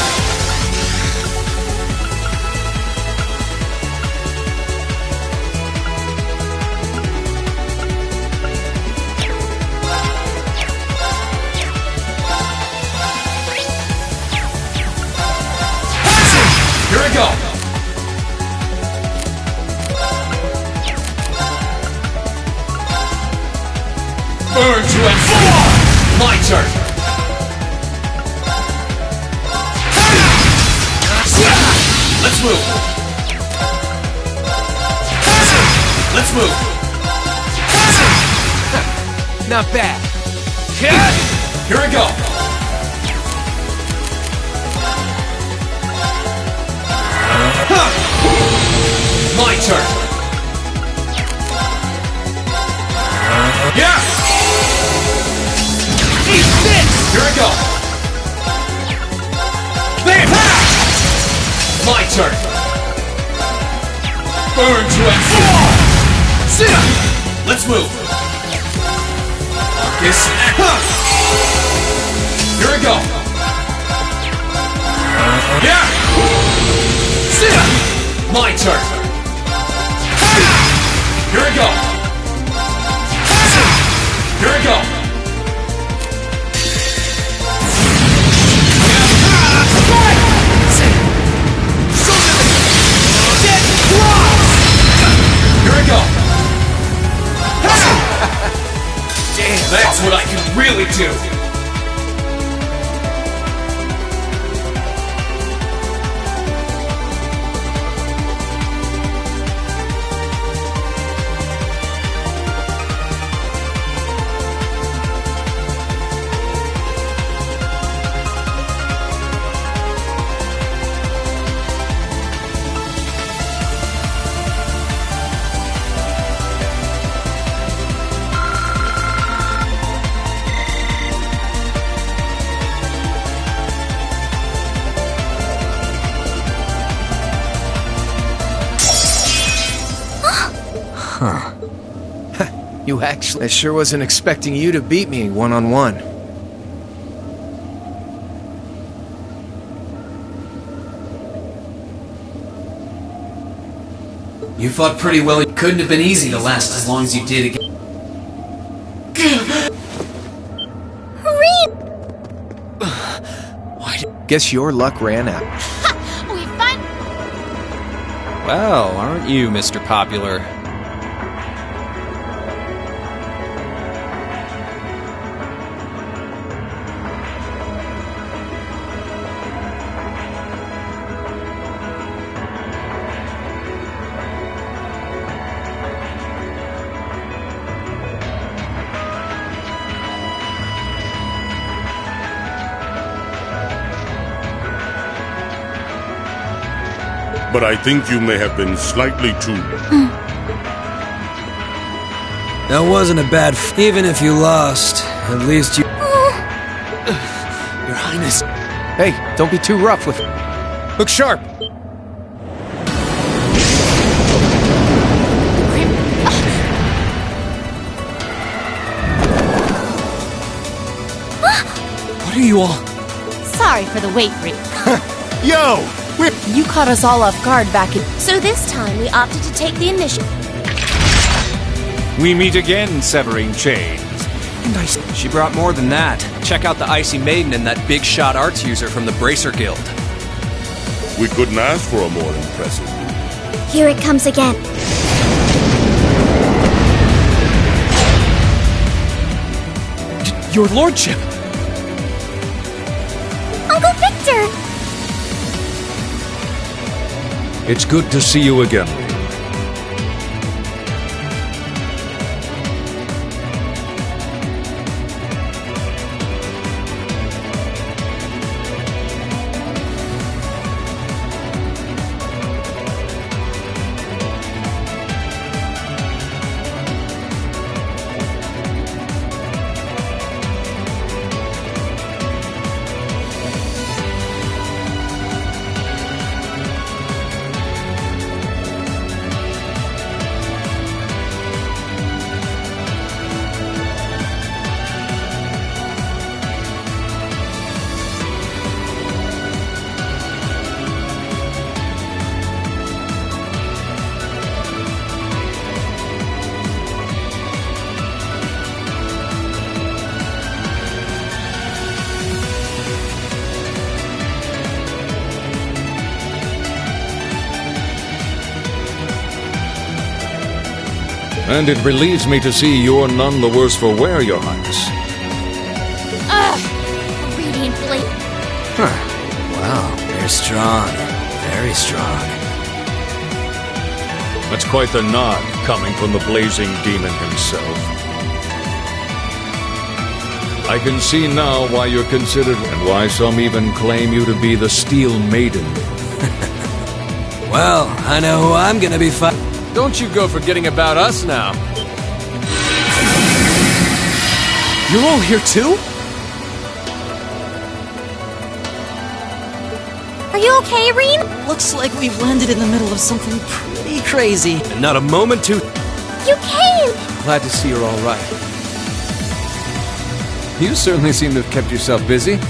S20: Here we go! Burn to and fall! My turn! Let's move! Let's move!
S6: Not bad.
S20: Here we go! My turn! Yeah! Eat this! Here we go! My turn! Burn to and fall! Let's move! Marcus, here we go! Yeah! My turn! Here we go! Here we go! Here we go! Damn, that's what I can really do!
S6: Huh. You actually... I sure wasn't expecting you to beat me one-on-one.
S20: You fought pretty well. It couldn't have been easy to last as long as you did again.
S6: Guess your luck ran out.
S19: We fun.
S18: Well, aren't you, Mr. Popular?
S2: but I think you may have been slightly too...
S20: That wasn't a bad even if you lost, at least you...
S5: Your Highness.
S6: Hey, don't be too rough with... Look sharp!
S5: What are you all...
S15: Sorry for the wait, Reed.
S4: Yo!
S15: You caught us all off guard back in...
S21: So this time we opted to take the initiative.
S16: We meet again, severing chains.
S18: She brought more than that. Check out the Icy Maiden and that big shot arts user from the Bracer Guild.
S2: We couldn't ask for a more impressive.
S21: Here it comes again.
S5: Your lordship!
S21: Uncle Victor!
S3: It's good to see you again. And it relieves me to see you're none the worse for wear, Your Highness.
S21: Ugh! Radiant blade.
S20: Huh. Wow, you're strong. Very strong.
S3: That's quite the nod, coming from the blazing demon himself. I can see now why you're considered, and why some even claim you to be the Steel Maiden.
S20: Well, I know who I'm gonna be fighting.
S18: Don't you go forgetting about us now.
S5: You're all here too?
S21: Are you okay, Reem?
S8: Looks like we've landed in the middle of something pretty crazy.
S18: And not a moment too...
S21: You came!
S18: Glad to see you're all right. You certainly seem to have kept yourself busy.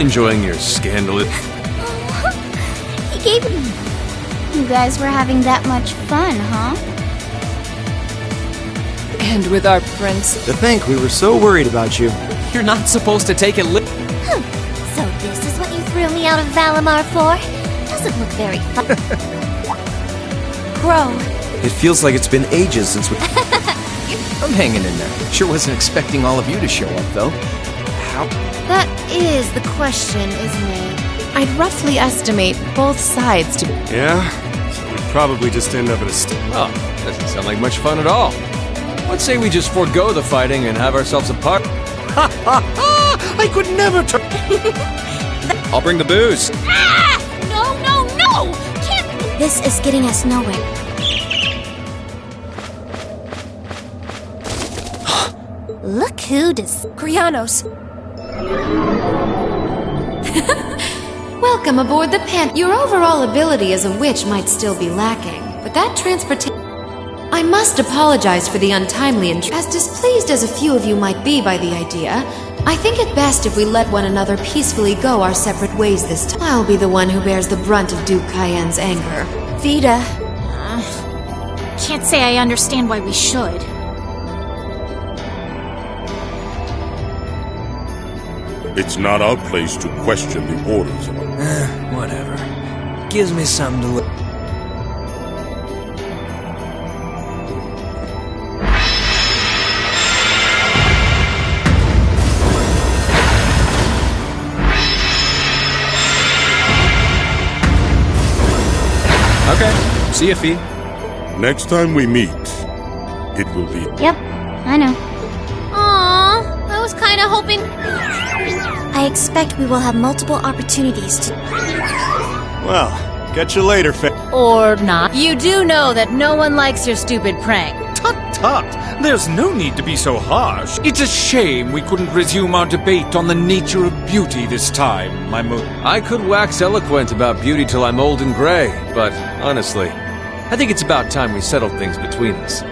S18: Enjoying your scandalous...
S21: He gave me... You guys were having that much fun, huh?
S15: And with our prince.
S4: To think we were so worried about you.
S5: You're not supposed to take it
S21: So this is what you threw me out of Valimar for? Doesn't look very fun.
S15: Crow.
S4: It feels like it's been ages since we...
S6: I'm hanging in there. Sure wasn't expecting all of you to show up, though. How?
S15: That is the question, isn't it? I'd roughly estimate both sides to...
S18: Yeah? So we'd probably just end up at a Oh, doesn't sound like much fun at all. Let's say we just forego the fighting and have ourselves a part. Ha ha ha! I could never turn... I'll bring the booze.
S21: Ah! No! Can't... This is getting us nowhere. Look who does...
S11: Krianos. Welcome aboard the Pan. Your overall ability as a witch might still be lacking, but that transportation... I must apologize for the untimely as displeased as a few of you might be by the idea. I think it best if we let one another peacefully go our separate ways this time. I'll be the one who bears the brunt of Duke Cayenne's anger.
S21: Vita.
S19: Can't say I understand why we should.
S2: It's not our place to question the orders of our...
S20: Whatever. Gives me something to look...
S18: Okay. See ya, Fee.
S2: Next time we meet, it will be...
S21: Yep, I know.
S19: Aww, I was kinda hoping...
S21: I expect we will have multiple opportunities to...
S4: Well,
S7: Catch you later,
S15: Or not. You do know that no one likes your stupid prank.
S16: Tut! There's no need to be so harsh. It's a shame we couldn't resume our debate on the nature of beauty this time, my moon.
S17: I could wax eloquent about beauty till I'm old and gray, but honestly, I think it's about time we settled things between us.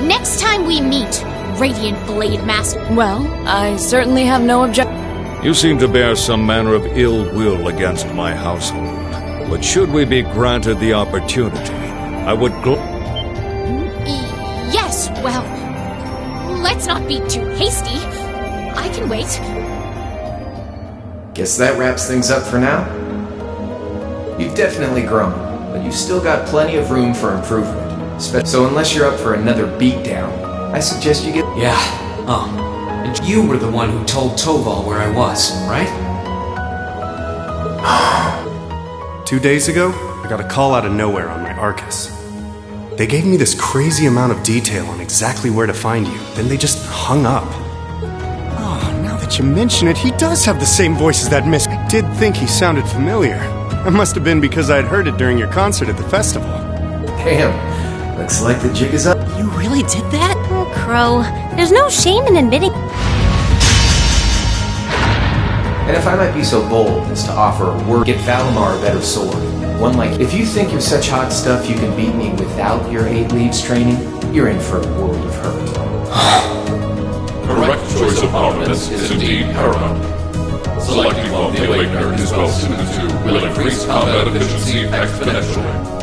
S19: Next time we meet, Radiant Blade Master.
S15: Well, I certainly have no objection.
S3: You seem to bear some manner of ill will against my household. But should we be granted the opportunity, I would
S19: Yes, well, let's not be too hasty. I can wait.
S6: Guess that wraps things up for now. You've definitely grown, but you've still got plenty of room for improvement. So unless you're up for another beatdown, I suggest you get...
S5: Yeah. Oh. And you were the one who told Toval where I was, right?
S13: 2 days ago, I got a call out of nowhere on my Arcus. They gave me this crazy amount of detail on exactly where to find you, then they just hung up. Oh, now that you mention it, he does have the same voice as that miss. I did think he sounded familiar. That must have been because I'd heard it during your concert at the festival.
S6: Damn, looks like the jig is up.
S15: You really did that?
S12: Oh, Crow. There's no shame in admitting...
S6: And if I might be so bold as to offer a word, get Valimar a better sword. One like, if you think you're such hot stuff you can beat me without your 8 leaves training, you're in for a world of hurt.
S22: Correct choice of armaments is indeed paramount. Selecting one of the Awakener is well suited to will increase combat efficiency exponentially.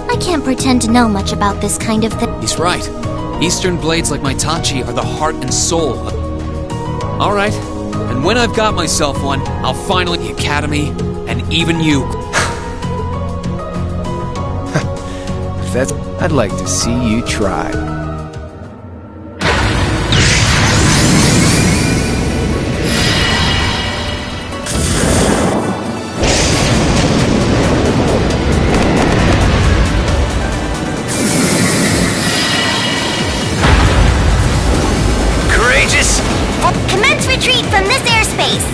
S21: I can't pretend to know much about this kind of thing.
S5: He's right. Eastern blades like my Tachi are the heart and soul of... Alright, and when I've got myself one, I'll finally the Academy, and even you.
S6: If that's... I'd like to see you try.
S21: Commence retreat from this airspace!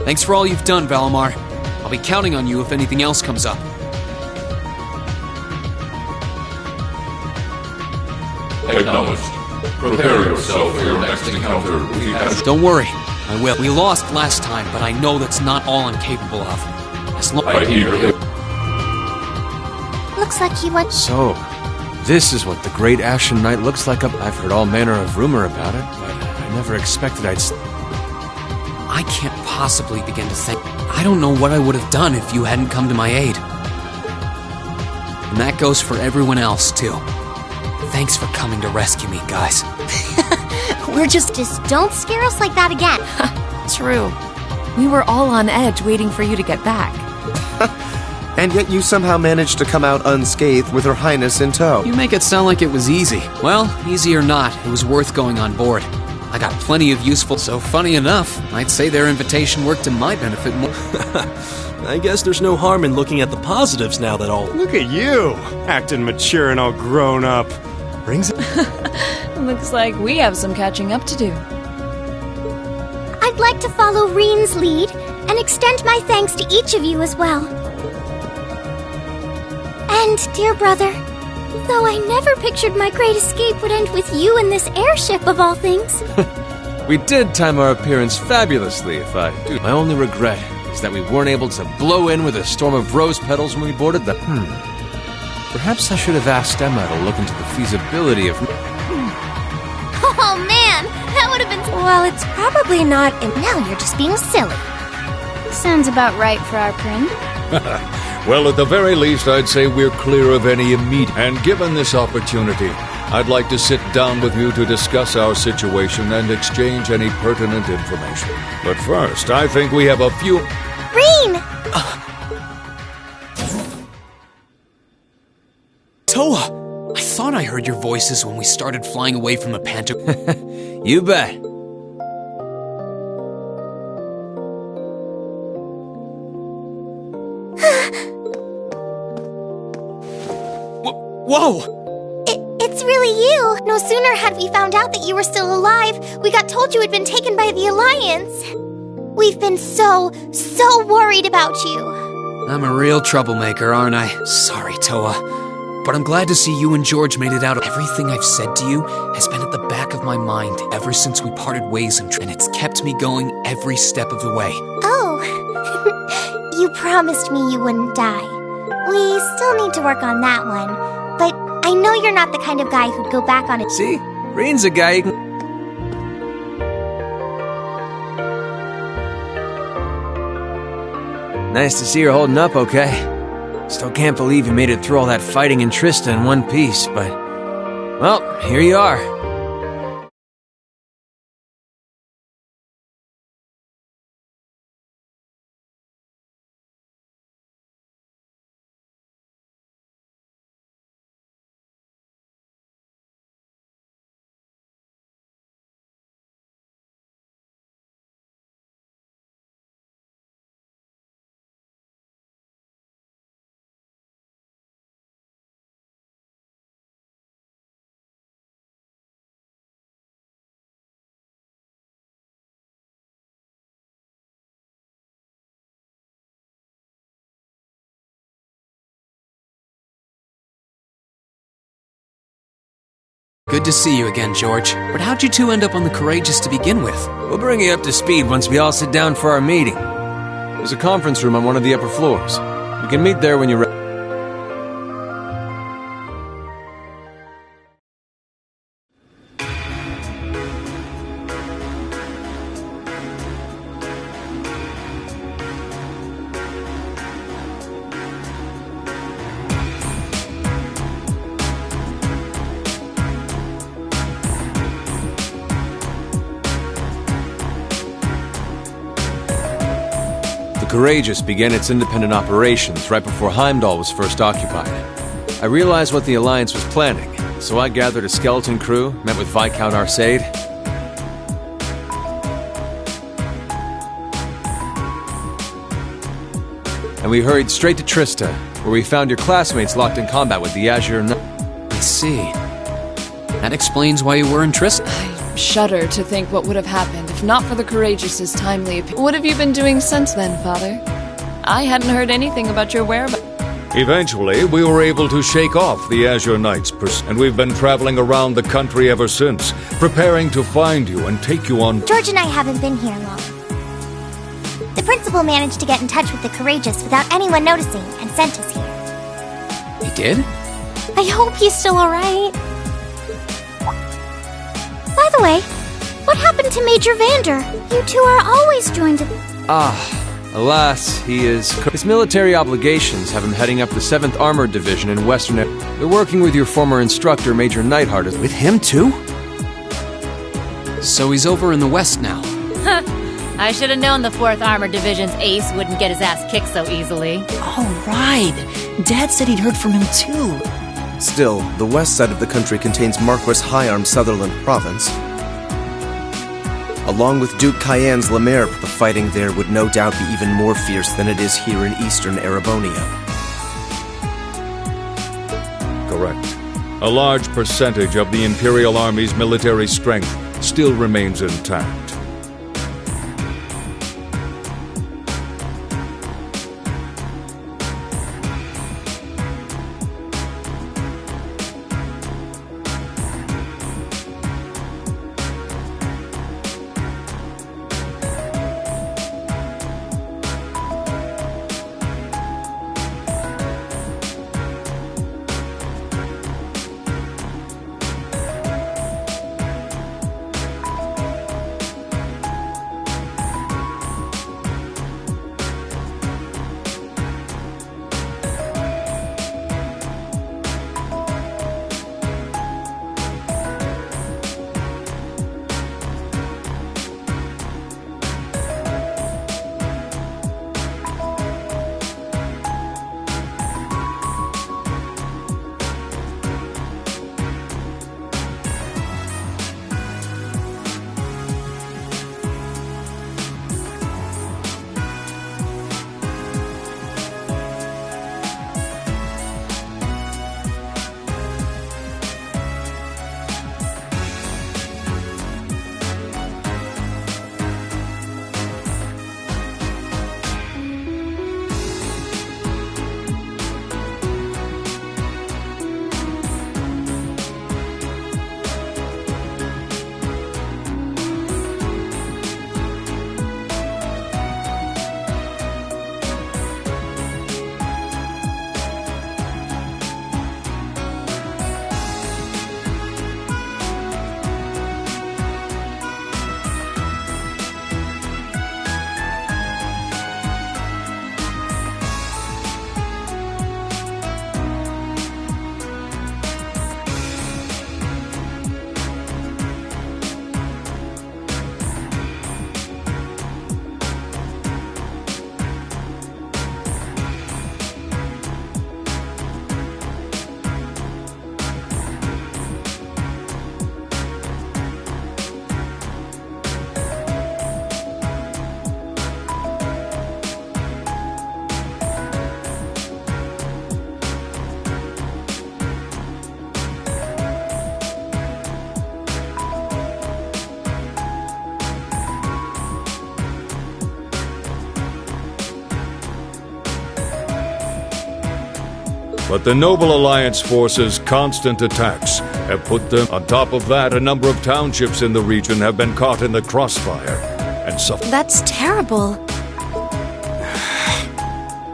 S5: Thanks for all you've done, Valimar. I'll be counting on you if anything else comes up.
S22: Acknowledged. Prepare yourself for your next encounter with the Ashen.
S5: Don't worry, I will. We lost last time, but I know that's not all I'm capable of. As long
S22: I hear it.
S21: Looks like he went...
S17: So, this is what the Great Ashen Knight looks like. I've heard all manner of rumor about it, but I never expected I'd...
S5: I can't possibly begin to think. I don't know what I would have done if you hadn't come to my aid. And that goes for everyone else, too. Thanks for coming to rescue me, guys.
S12: We're just don't scare us like that again.
S23: True. We were all on edge waiting for you to get back.
S4: And yet you somehow managed to come out unscathed with Her Highness in tow.
S5: You make it sound like it was easy. Well, easy or not, it was worth going on board. I got plenty of useful... So funny enough, I'd say their invitation worked to my benefit more.
S7: I guess there's no harm in looking at the positives now that all...
S13: Look at you, acting mature and all grown up. Brings it...
S23: Looks like we have some catching up to do.
S21: I'd like to follow Reen's lead and extend my thanks to each of you as well. And, dear brother, though I never pictured my great escape would end with you in this airship of all things.
S17: We did time our appearance fabulously, if I do. My only regret is that we weren't able to blow in with a storm of rose petals when we boarded the... Perhaps I should have asked Emma to look into the feasibility of...
S21: Oh man, that would have been...
S12: Well, it's probably not... Now you're just being silly.
S19: Sounds about right for our friend.
S3: Well, at the very least, I'd say we're clear of any immediate... And given this opportunity, I'd like to sit down with you to discuss our situation and exchange any pertinent information. But first, I think we have a few...
S21: Reen!
S5: Toa! I thought I heard your voices when we started flying away from the Panto...
S20: You bet.
S5: Whoa!
S21: It's really you! No sooner had we found out that you were still alive, we got told you had been taken by the Alliance. We've been so worried about you.
S5: I'm a real troublemaker, aren't I? Sorry, Toa. But I'm glad to see you and George made it out. Everything I've said to you has been at the back of my mind ever since we parted ways, and it's kept me going every step of the way.
S21: Oh. You promised me you wouldn't die. We still need to work on that one, but I know you're not the kind of guy who'd go back on it.
S20: See? Reen's a guy you can... Nice to see you're holding up okay. Still can't believe you made it through all that fighting in Trista in one piece, but... Well, here you are.
S5: Good to see you again, George. But how'd you two end up on the Courageous to begin with?
S20: We'll bring you up to speed once we all sit down for our meeting.
S17: There's a conference room on one of the upper floors. We can meet there when you're ready. The Courageous began its independent operations right before Heimdall was first occupied. I realized what the Alliance was planning, so I gathered a skeleton crew, met with Viscount Arcade. And we hurried straight to Trista, where we found your classmates locked in combat with the Azure Knight.
S5: I see. That explains why you were in Trista.
S23: I shudder to think what would have happened if not for the Courageous's timely appearance. What have you been doing since then, Father? I hadn't heard anything about your whereabouts.
S3: Eventually, we were able to shake off the Azure Knights, and we've been traveling around the country ever since, preparing to find you and take you on...
S21: George and I haven't been here long. The principal managed to get in touch with the Courageous without anyone noticing and sent us here.
S5: He did?
S21: I hope he's still alright. By the way, what happened to Major Vander? You two are always joined at...
S17: Alas, he is... His military obligations have him heading up the 7th Armored Division in Western... They're working with your former instructor, Major Neidhart.
S5: With him too? So he's over in the West now.
S15: I should have known the 4th Armored Division's ace wouldn't get his ass kicked so easily.
S9: Oh, right. Dad said he'd heard from him too.
S4: Still, the west side of the country contains Marquis High Arm Sutherland Province. Along with Duke Cayenne's La Mer, the fighting there would no doubt be even more fierce than it is here in eastern Erebonia.
S3: Correct. A large percentage of the Imperial Army's military strength still remains intact. But the Noble Alliance forces' constant attacks have put them on top of that. A number of townships in the region have been caught in the crossfire and suffered.
S12: That's terrible.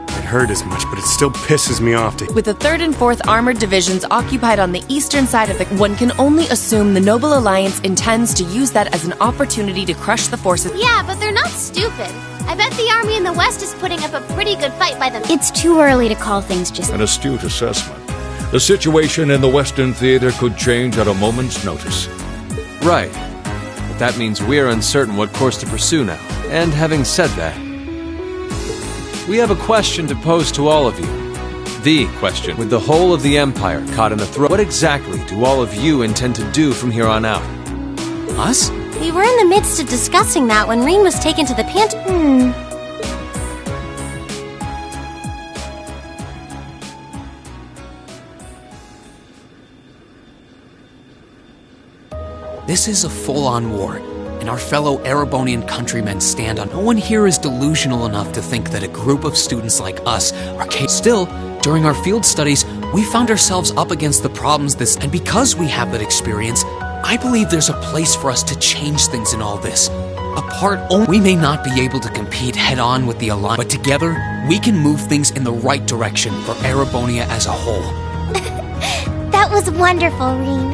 S13: It hurt as much, but it still pisses me off to...
S15: With the 3rd and 4th Armored Divisions occupied on the eastern side of the... One can only assume the Noble Alliance intends to use that as an opportunity to crush the forces...
S19: Yeah, but they're not stupid. I bet the army in the west is putting up a pretty good fight by them.
S12: It's too early to call things just...
S3: An astute assessment. The situation in the Western Theater could change at a moment's notice.
S17: Right. But that means we're uncertain what course to pursue now. And having said that, we have a question to pose to all of you. The question. With the whole of the Empire caught in the throes, what exactly do all of you intend to do from here on out?
S5: Us?
S12: We were in the midst of discussing that when Reen was taken to the
S9: This is a full-on war, and our fellow Erebonian countrymen stand on. No one here is delusional enough to think that a group of students like us are capable. Still, during our field studies, we found ourselves up against the problems this, and because we have that experience, I believe there's a place for us to change things in all this. Apart, we may not be able to compete head-on with the Alliance, but together, we can move things in the right direction for Erebonia as a whole.
S12: That was wonderful, Reen.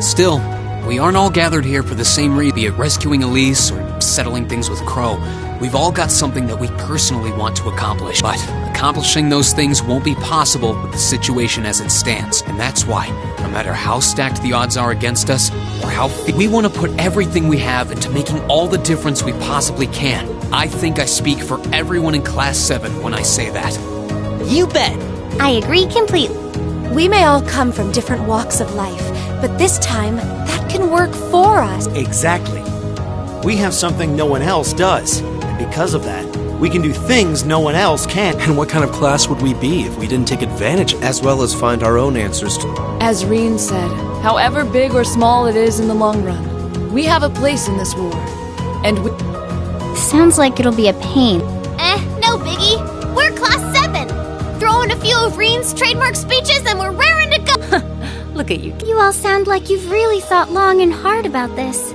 S9: Still, we aren't all gathered here for the same reason, be it rescuing Elise or settling things with Crow. We've all got something that we personally want to accomplish, but accomplishing those things won't be possible with the situation as it stands. And that's why, no matter how stacked the odds are against us, or how we want to put everything we have into making all the difference we possibly can. I think I speak for everyone in Class 7 when I say that.
S15: You bet!
S12: I agree completely.
S1: We may all come from different walks of life, but this time, that can
S23: work for us.
S1: Exactly. We have something no one else does, and because of that, we can do things no one else can.
S7: And what kind of class would we be if we didn't take advantage of it?
S4: As well as find our own answers to...
S23: As Reen said, however big or small it is in the long run, we have a place in this war. And we...
S21: Sounds like it'll be a pain.
S19: No biggie. We're class 7. Throw in a few of Reen's trademark speeches and we're raring to go.
S15: Look at you.
S21: You all sound like you've really thought long and hard about this.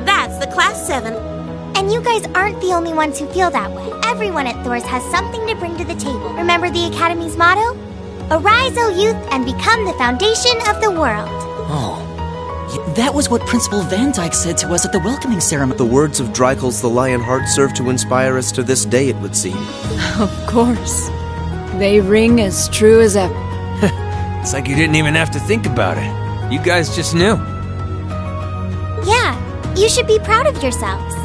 S12: That's the Class 7. And you guys aren't the only ones who feel that way. Everyone at Thor's has something to bring to the table. Remember the Academy's motto? Arise, O youth, and become the foundation of the world.
S10: Oh. That was what Principal Van Dyke said to us at the welcoming ceremony.
S4: The words of Dreikel's the Lionheart serve to inspire us to this day, it would seem.
S23: Of course. They ring as true as ever.
S20: It's like you didn't even have to think about it. You guys just knew.
S12: Yeah, you should be proud of yourselves.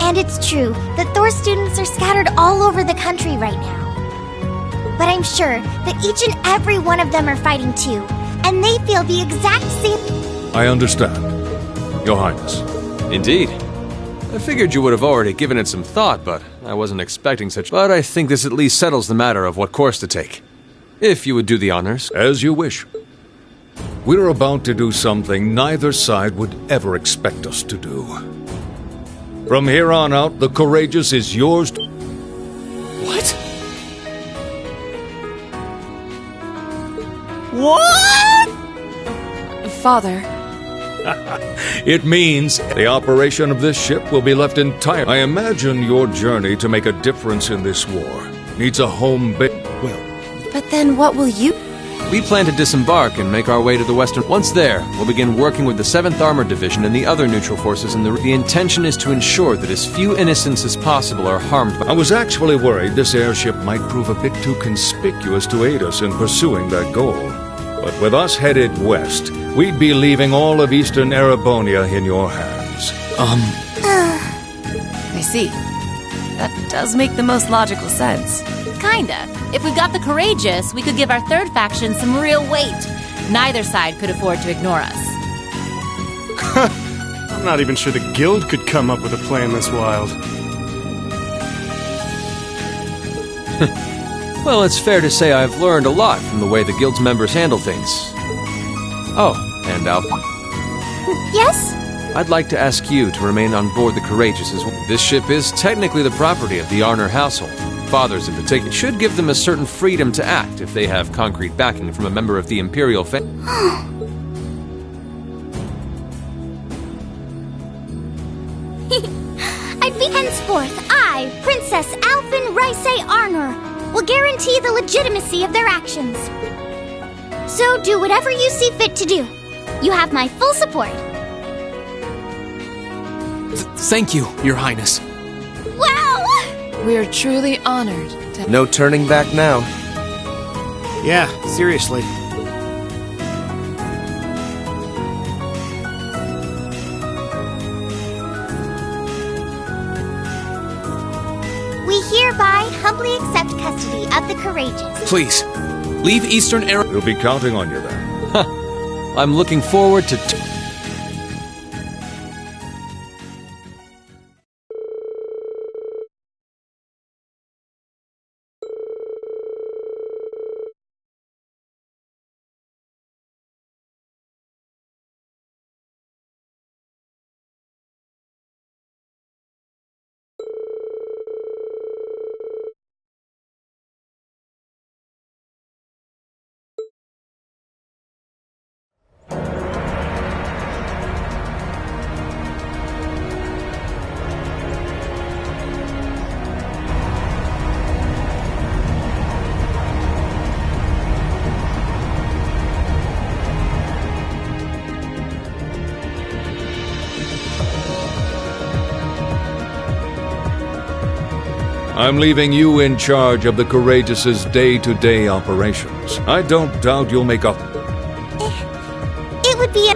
S12: And it's true that Thor students are scattered all over the country right now. But I'm sure that each and every one of them are fighting too, and they feel the exact same...
S3: I understand, Your Highness.
S17: Indeed. I figured you would have already given it some thought, but I wasn't expecting such... But I think this at least settles the matter of what course to take. If you would do the honors.
S3: As you wish. We're about to do something neither side would ever expect us to do. From here on out, the Courageous is yours to...
S10: What?
S23: What? Father.
S3: It means the operation of this ship will be left entire. I imagine your journey to make a difference in this war needs a home base. Well,
S15: But then what will you...
S17: We plan to disembark and make our way to the western... Once there, we'll begin working with the 7th Armored Division and the other neutral forces in the... The intention is to ensure that as few innocents as possible are harmed by...
S3: I was actually worried this airship might prove a bit too conspicuous to aid us in pursuing that goal. But with us headed west, we'd be leaving all of eastern Erebonia in your hands.
S15: I see. That does make the most logical sense.
S14: Kinda. If we got the Courageous, we could give our third faction some real weight. Neither side could afford to ignore us.
S13: I'm not even sure the Guild could come up with a plan this wild.
S17: Well, it's fair to say I've learned a lot from the way the Guild's members handle things. Oh, and Alpha.
S12: Yes?
S17: I'd like to ask you to remain on board the Courageous as well. This ship is technically the property of the Arner household. Fathers in particular. It should give them a certain freedom to act if they have concrete backing from a member of the Imperial family.
S12: I'd be henceforth, I, Princess Alphen Rysay Arner, will guarantee the legitimacy of their actions. So do whatever you see fit to do. You have my full support.
S5: Thank you, Your Highness.
S12: Wow!
S23: We are truly honored to...
S4: No turning back now.
S1: Yeah, seriously.
S12: We hereby humbly accept custody of the Courageous.
S5: Please, leave Eastern Era...
S3: We'll be counting on you then.
S17: I'm looking forward to...
S3: I'm leaving you in charge of the Courageous's day-to-day operations. I don't doubt you'll make up.
S12: It would be a...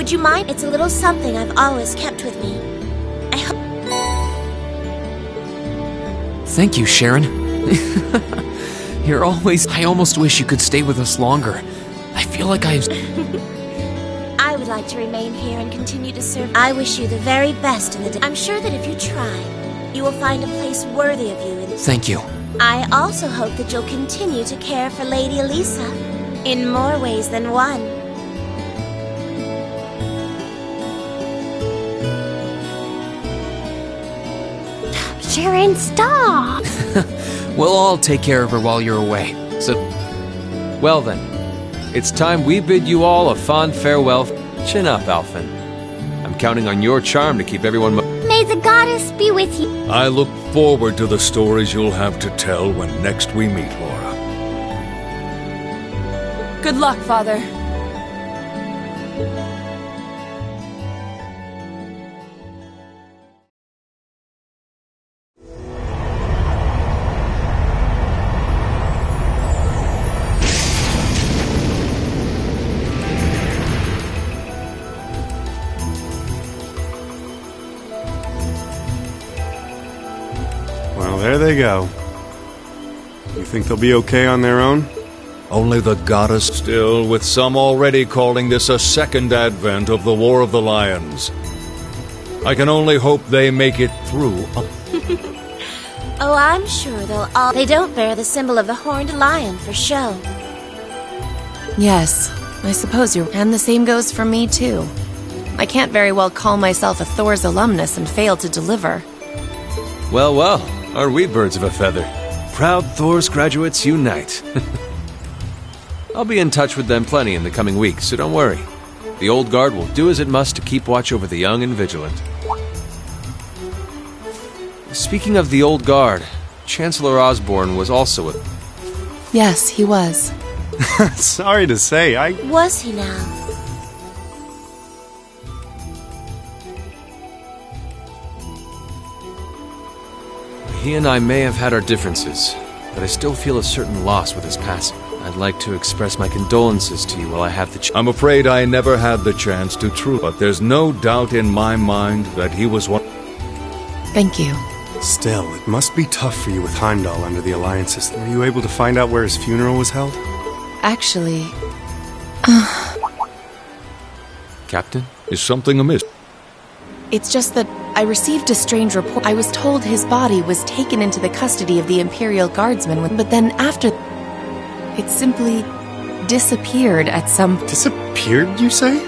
S21: Would you mind? It's a little something I've always kept with me. I hope.
S5: Thank you, Sharon. You're always... I almost wish you could stay with us longer. I feel like I
S21: would like to remain here and continue to serve. I wish you the very best in the day. I'm sure that if you try, you will find a place worthy of you.
S5: Thank you.
S21: I also hope that you'll continue to care for Lady Elisa in more ways than one.
S12: Sharon, stop!
S5: We'll all take care of her while you're away. So,
S17: Well then, it's time we bid you all a fond farewell. Chin up, Alphen. I'm counting on your charm to keep everyone...
S12: May the goddess be with you.
S3: I look forward to the stories you'll have to tell when next we meet, Laura.
S23: Good luck, Father.
S13: Well, there they go. You think they'll be okay on their own?
S3: Only the goddess still, with some already calling this a second advent of the War of the Lions. I can only hope they make it through.
S21: Oh, I'm sure they'll all... They don't bear the symbol of the horned lion for show.
S15: Yes, I suppose you're... And the same goes for me, too. I can't very well call myself a Thor's alumnus and fail to deliver.
S17: Well, well, are we birds of a feather? Proud Thor's graduates unite. I'll be in touch with them plenty in the coming weeks, so don't worry. The old guard will do as it must to keep watch over the young and vigilant. Speaking of the old guard, Chancellor Osborne was also a...
S15: Yes, he was.
S13: Sorry to say,
S21: Was he now?
S17: He and I may have had our differences, but I still feel a certain loss with his passing. I'd like to express my condolences to you while I have the chance.
S3: I'm afraid I never had the chance to but there's no doubt in my mind that he was one...
S15: Thank you.
S13: Still, it must be tough for you with Heimdall under the Alliance system. Were you able to find out where his funeral was held?
S15: Actually...
S17: Captain?
S3: Is something amiss?
S15: It's just that I received a strange report. I was told his body was taken into the custody of the Imperial Guardsmen, but then after... It simply disappeared at some...
S13: Disappeared, you say?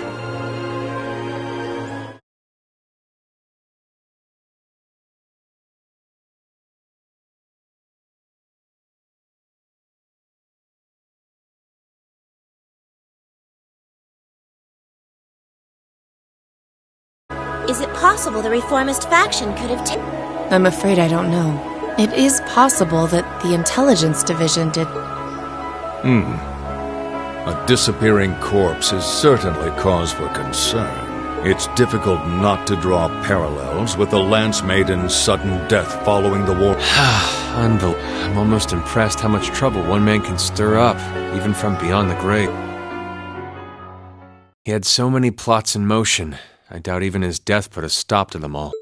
S21: Is it possible the reformist faction could have taken...
S15: I'm afraid I don't know. It is possible that the intelligence division did...
S3: A disappearing corpse is certainly cause for concern. It's difficult not to draw parallels with the Lance Maiden's sudden death following the war.
S17: I'm almost impressed how much trouble one man can stir up, even from beyond the grave. He had so many plots in motion, I doubt even his death put a stop to them all.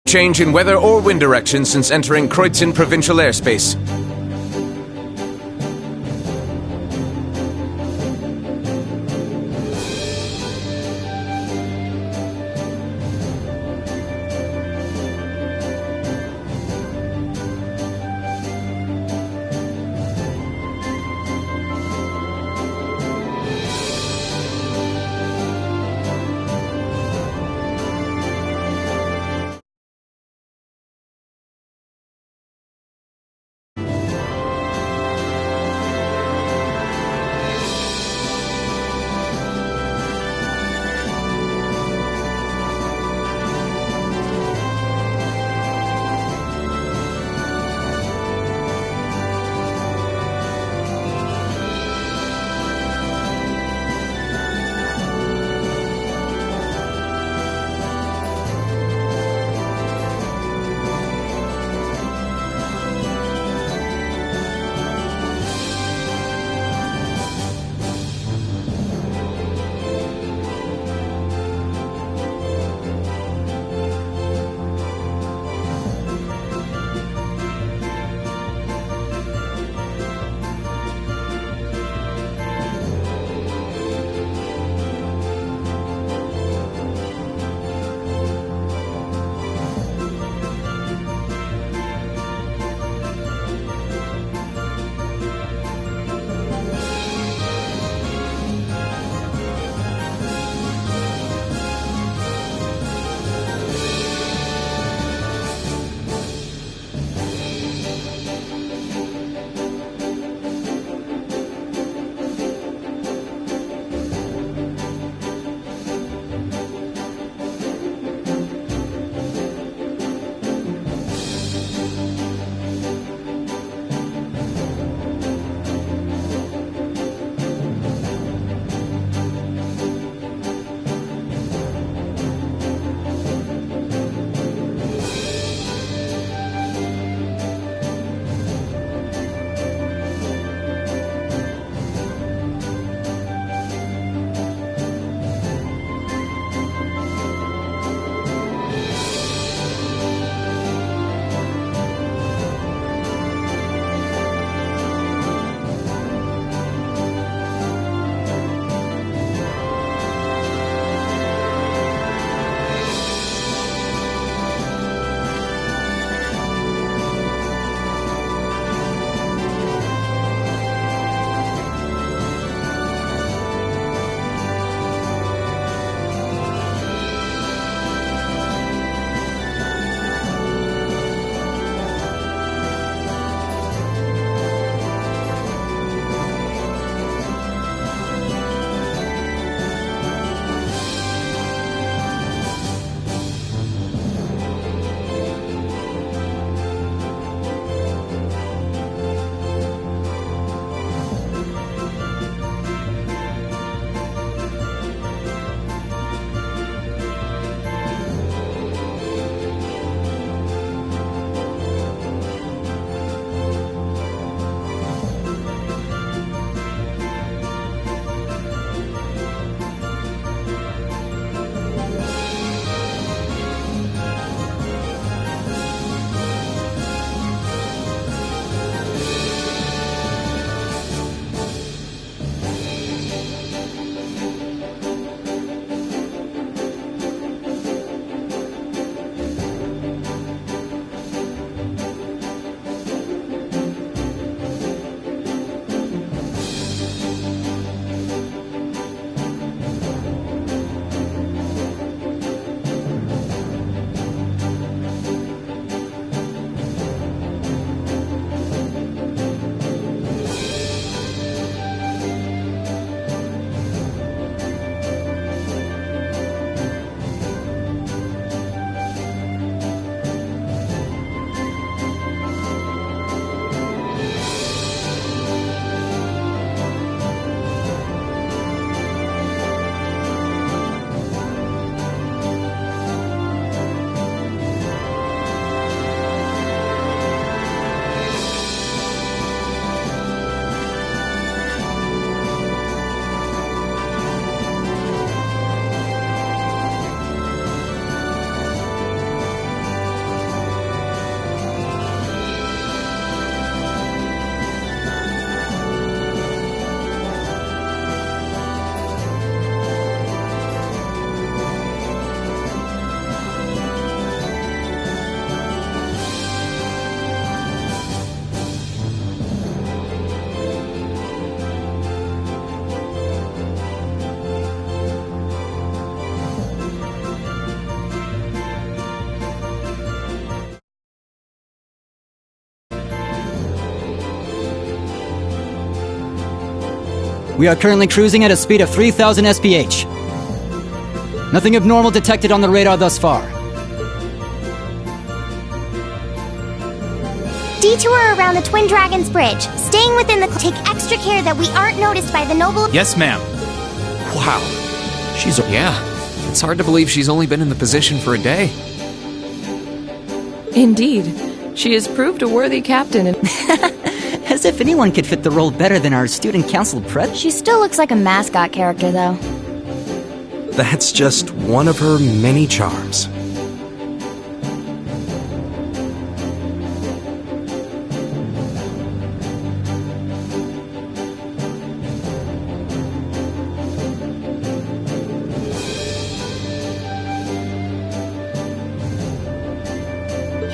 S6: Change in weather or wind direction since entering Kreutzen provincial airspace.
S8: We are currently cruising at a speed of 3,000 SPH. Nothing abnormal detected on the radar thus far.
S12: Detour around the Twin Dragons Bridge, staying within the... Take extra care that we aren't noticed by the noble...
S5: Yes, ma'am. Wow. She's a... Yeah. It's hard to believe she's only been in the position for a day.
S23: Indeed. She has proved a worthy captain and...
S10: As if anyone could fit the role better than our student council president.
S21: She still looks like a mascot character, though.
S7: That's just one of her many charms.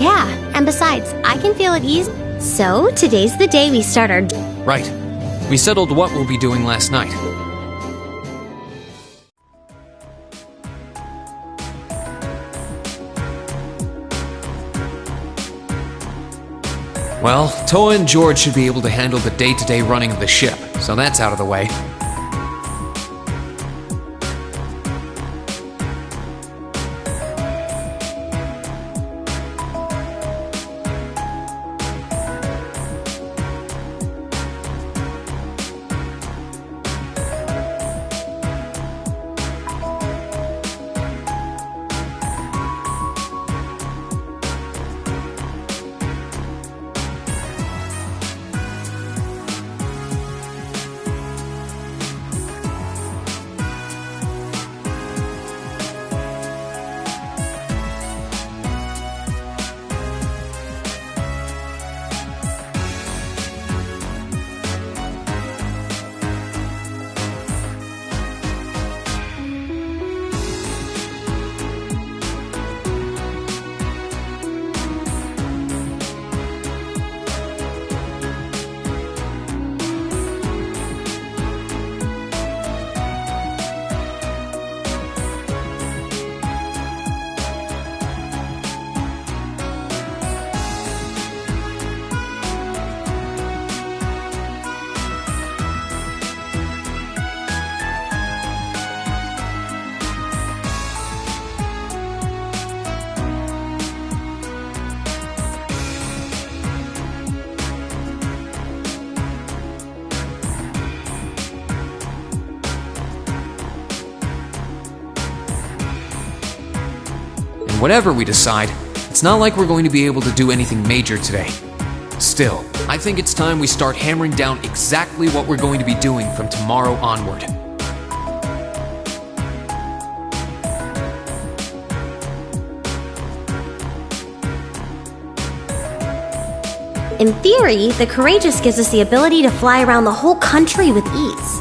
S12: Yeah, and besides, I can feel at ease. So, today's the day we start our...
S5: Right. We settled what we'll be doing last night. Well, Toa and George should be able to handle the day-to-day running of the ship, so that's out of the way. Whatever we decide, it's not like we're going to be able to do anything major today. Still, I think it's time we start hammering down exactly what we're going to be doing from tomorrow onward.
S12: In theory, the Courageous gives us the ability to fly around the whole country with ease.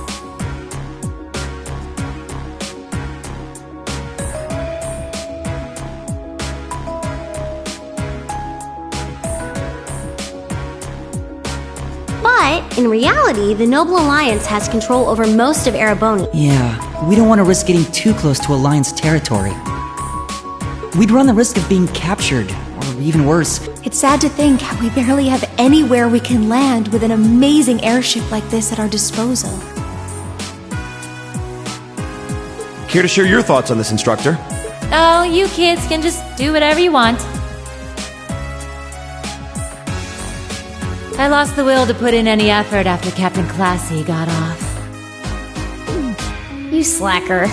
S12: In reality, the Noble Alliance has control over most of Ereboni.
S10: Yeah, we don't want to risk getting too close to Alliance territory. We'd run the risk of being captured, or even worse.
S15: It's sad to think how we barely have anywhere we can land with an amazing airship like this at our disposal.
S1: Care to share your thoughts on this, instructor?
S14: Oh, you kids can just do whatever you want. I lost the will to put in any effort after Captain Classy got off.
S12: You slacker.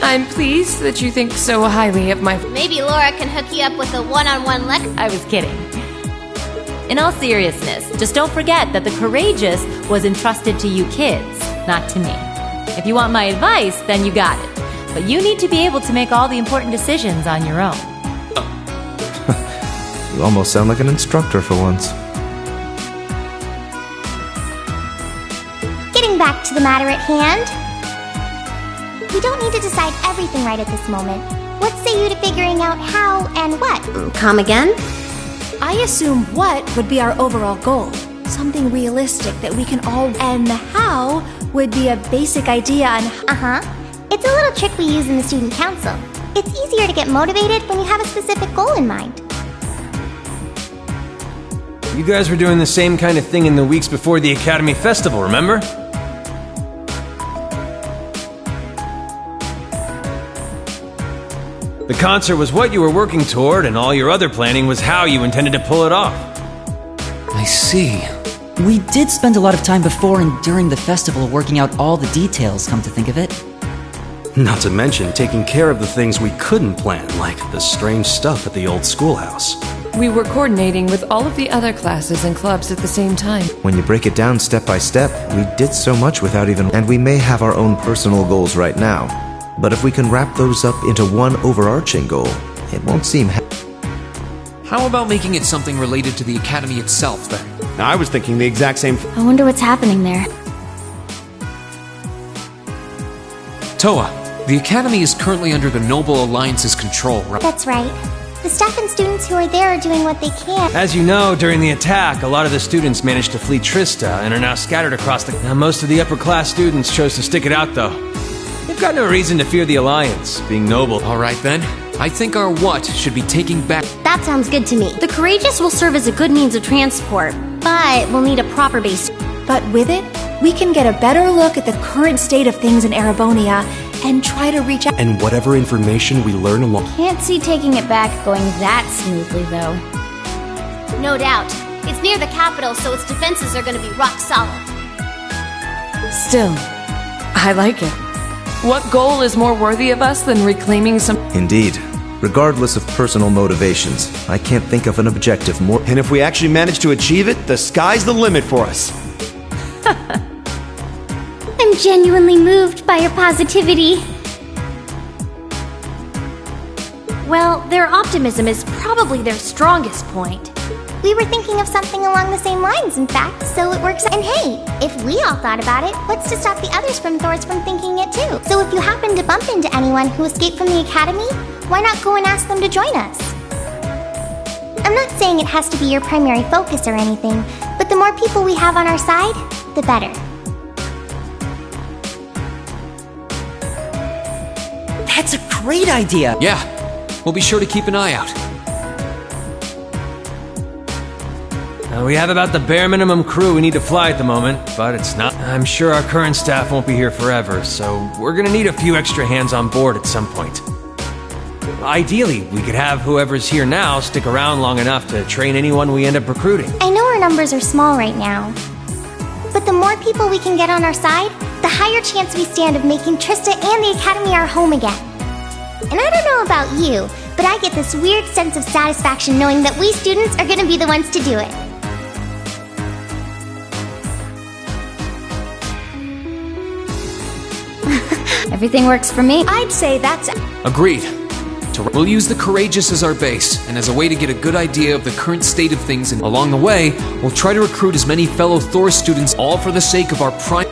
S23: I'm pleased that you think so highly of my...
S12: Maybe Laura can hook you up with a one-on-one lecture.
S14: I was kidding. In all seriousness, just don't forget that the Courageous was entrusted to you kids, not to me. If you want my advice, then you got it. But you need to be able to make all the important decisions on your own.
S4: You almost sound like an instructor for once.
S12: Getting back to the matter at hand. We don't need to decide everything right at this moment. What say you to figuring out how and what? Come again?
S15: I assume what would be our overall goal. Something realistic that we can all... And the how would be a basic idea on...
S12: It's a little trick we use in the student council. It's easier to get motivated when you have a specific goal in mind.
S11: You guys were doing the same kind of thing in the weeks before the Academy Festival, remember?
S2: The concert was what you were working toward, and all your other planning was how you intended to pull it off.
S5: I see.
S10: We did spend a lot of time before and during the festival working out all the details, come to think of it.
S7: Not to mention taking care of the things we couldn't plan, like the strange stuff at the old schoolhouse.
S23: We were coordinating with all of the other classes and clubs at the same time.
S4: When you break it down step by step, we did so much without even... And we may have our own personal goals right now, but if we can wrap those up into one overarching goal, it won't seem...
S5: How about making it something related to the Academy itself, then?
S1: I was thinking the exact same...
S21: I wonder what's happening there.
S5: Toa, the Academy is currently under the Noble Alliance's control, right?
S12: That's right. The staff and students who are there are doing what they can.
S2: As you know, during the attack, a lot of the students managed to flee Trista and are now scattered across the... Now, most of the upper-class students chose to stick it out, though. They've got no reason to fear the Alliance, being noble.
S5: All right, then. I think our what should be taking back...
S21: That sounds good to me. The Courageous will serve as a good means of transport, but we'll need a proper base.
S11: But with it, we can get a better look at the current state of things in Erebonia and try to reach out.
S7: And whatever information we learn along...
S21: Can't see taking it back going that smoothly, though.
S12: No doubt. It's near the capital, so its defenses are going to be rock solid.
S23: Still, I like it. What goal is more worthy of us than reclaiming some...
S4: Indeed. Regardless of personal motivations, I can't think of an objective more...
S1: And if we actually manage to achieve it, the sky's the limit for us.
S12: I'm genuinely moved by your positivity.
S21: Well, their optimism is probably their strongest point.
S12: We were thinking of something along the same lines, in fact, so it works. And hey, if we all thought about it, what's to stop the others from Thors from thinking it too? So if you happen to bump into anyone who escaped from the Academy, why not go and ask them to join us? I'm not saying it has to be your primary focus or anything, but the more people we have on our side, the better.
S10: That's a great idea!
S5: Yeah, we'll be sure to keep an eye out.
S2: We have about the bare minimum crew we need to fly at the moment, but it's not... I'm sure our current staff won't be here forever, so we're gonna need a few extra hands on board at some point. Ideally, we could have whoever's here now stick around long enough to train anyone we end up recruiting.
S12: I know our numbers are small right now, but the more people we can get on our side, the higher chance we stand of making Trista and the Academy our home again. And I don't know about you, but I get this weird sense of satisfaction knowing that we students are gonna be the ones to do it.
S21: Everything works for me.
S11: I'd say that's...
S5: Agreed. We'll use the Courageous as our base, and as a way to get a good idea of the current state of things, and along the way, we'll try to recruit as many fellow Thor students, all for the sake of our prime...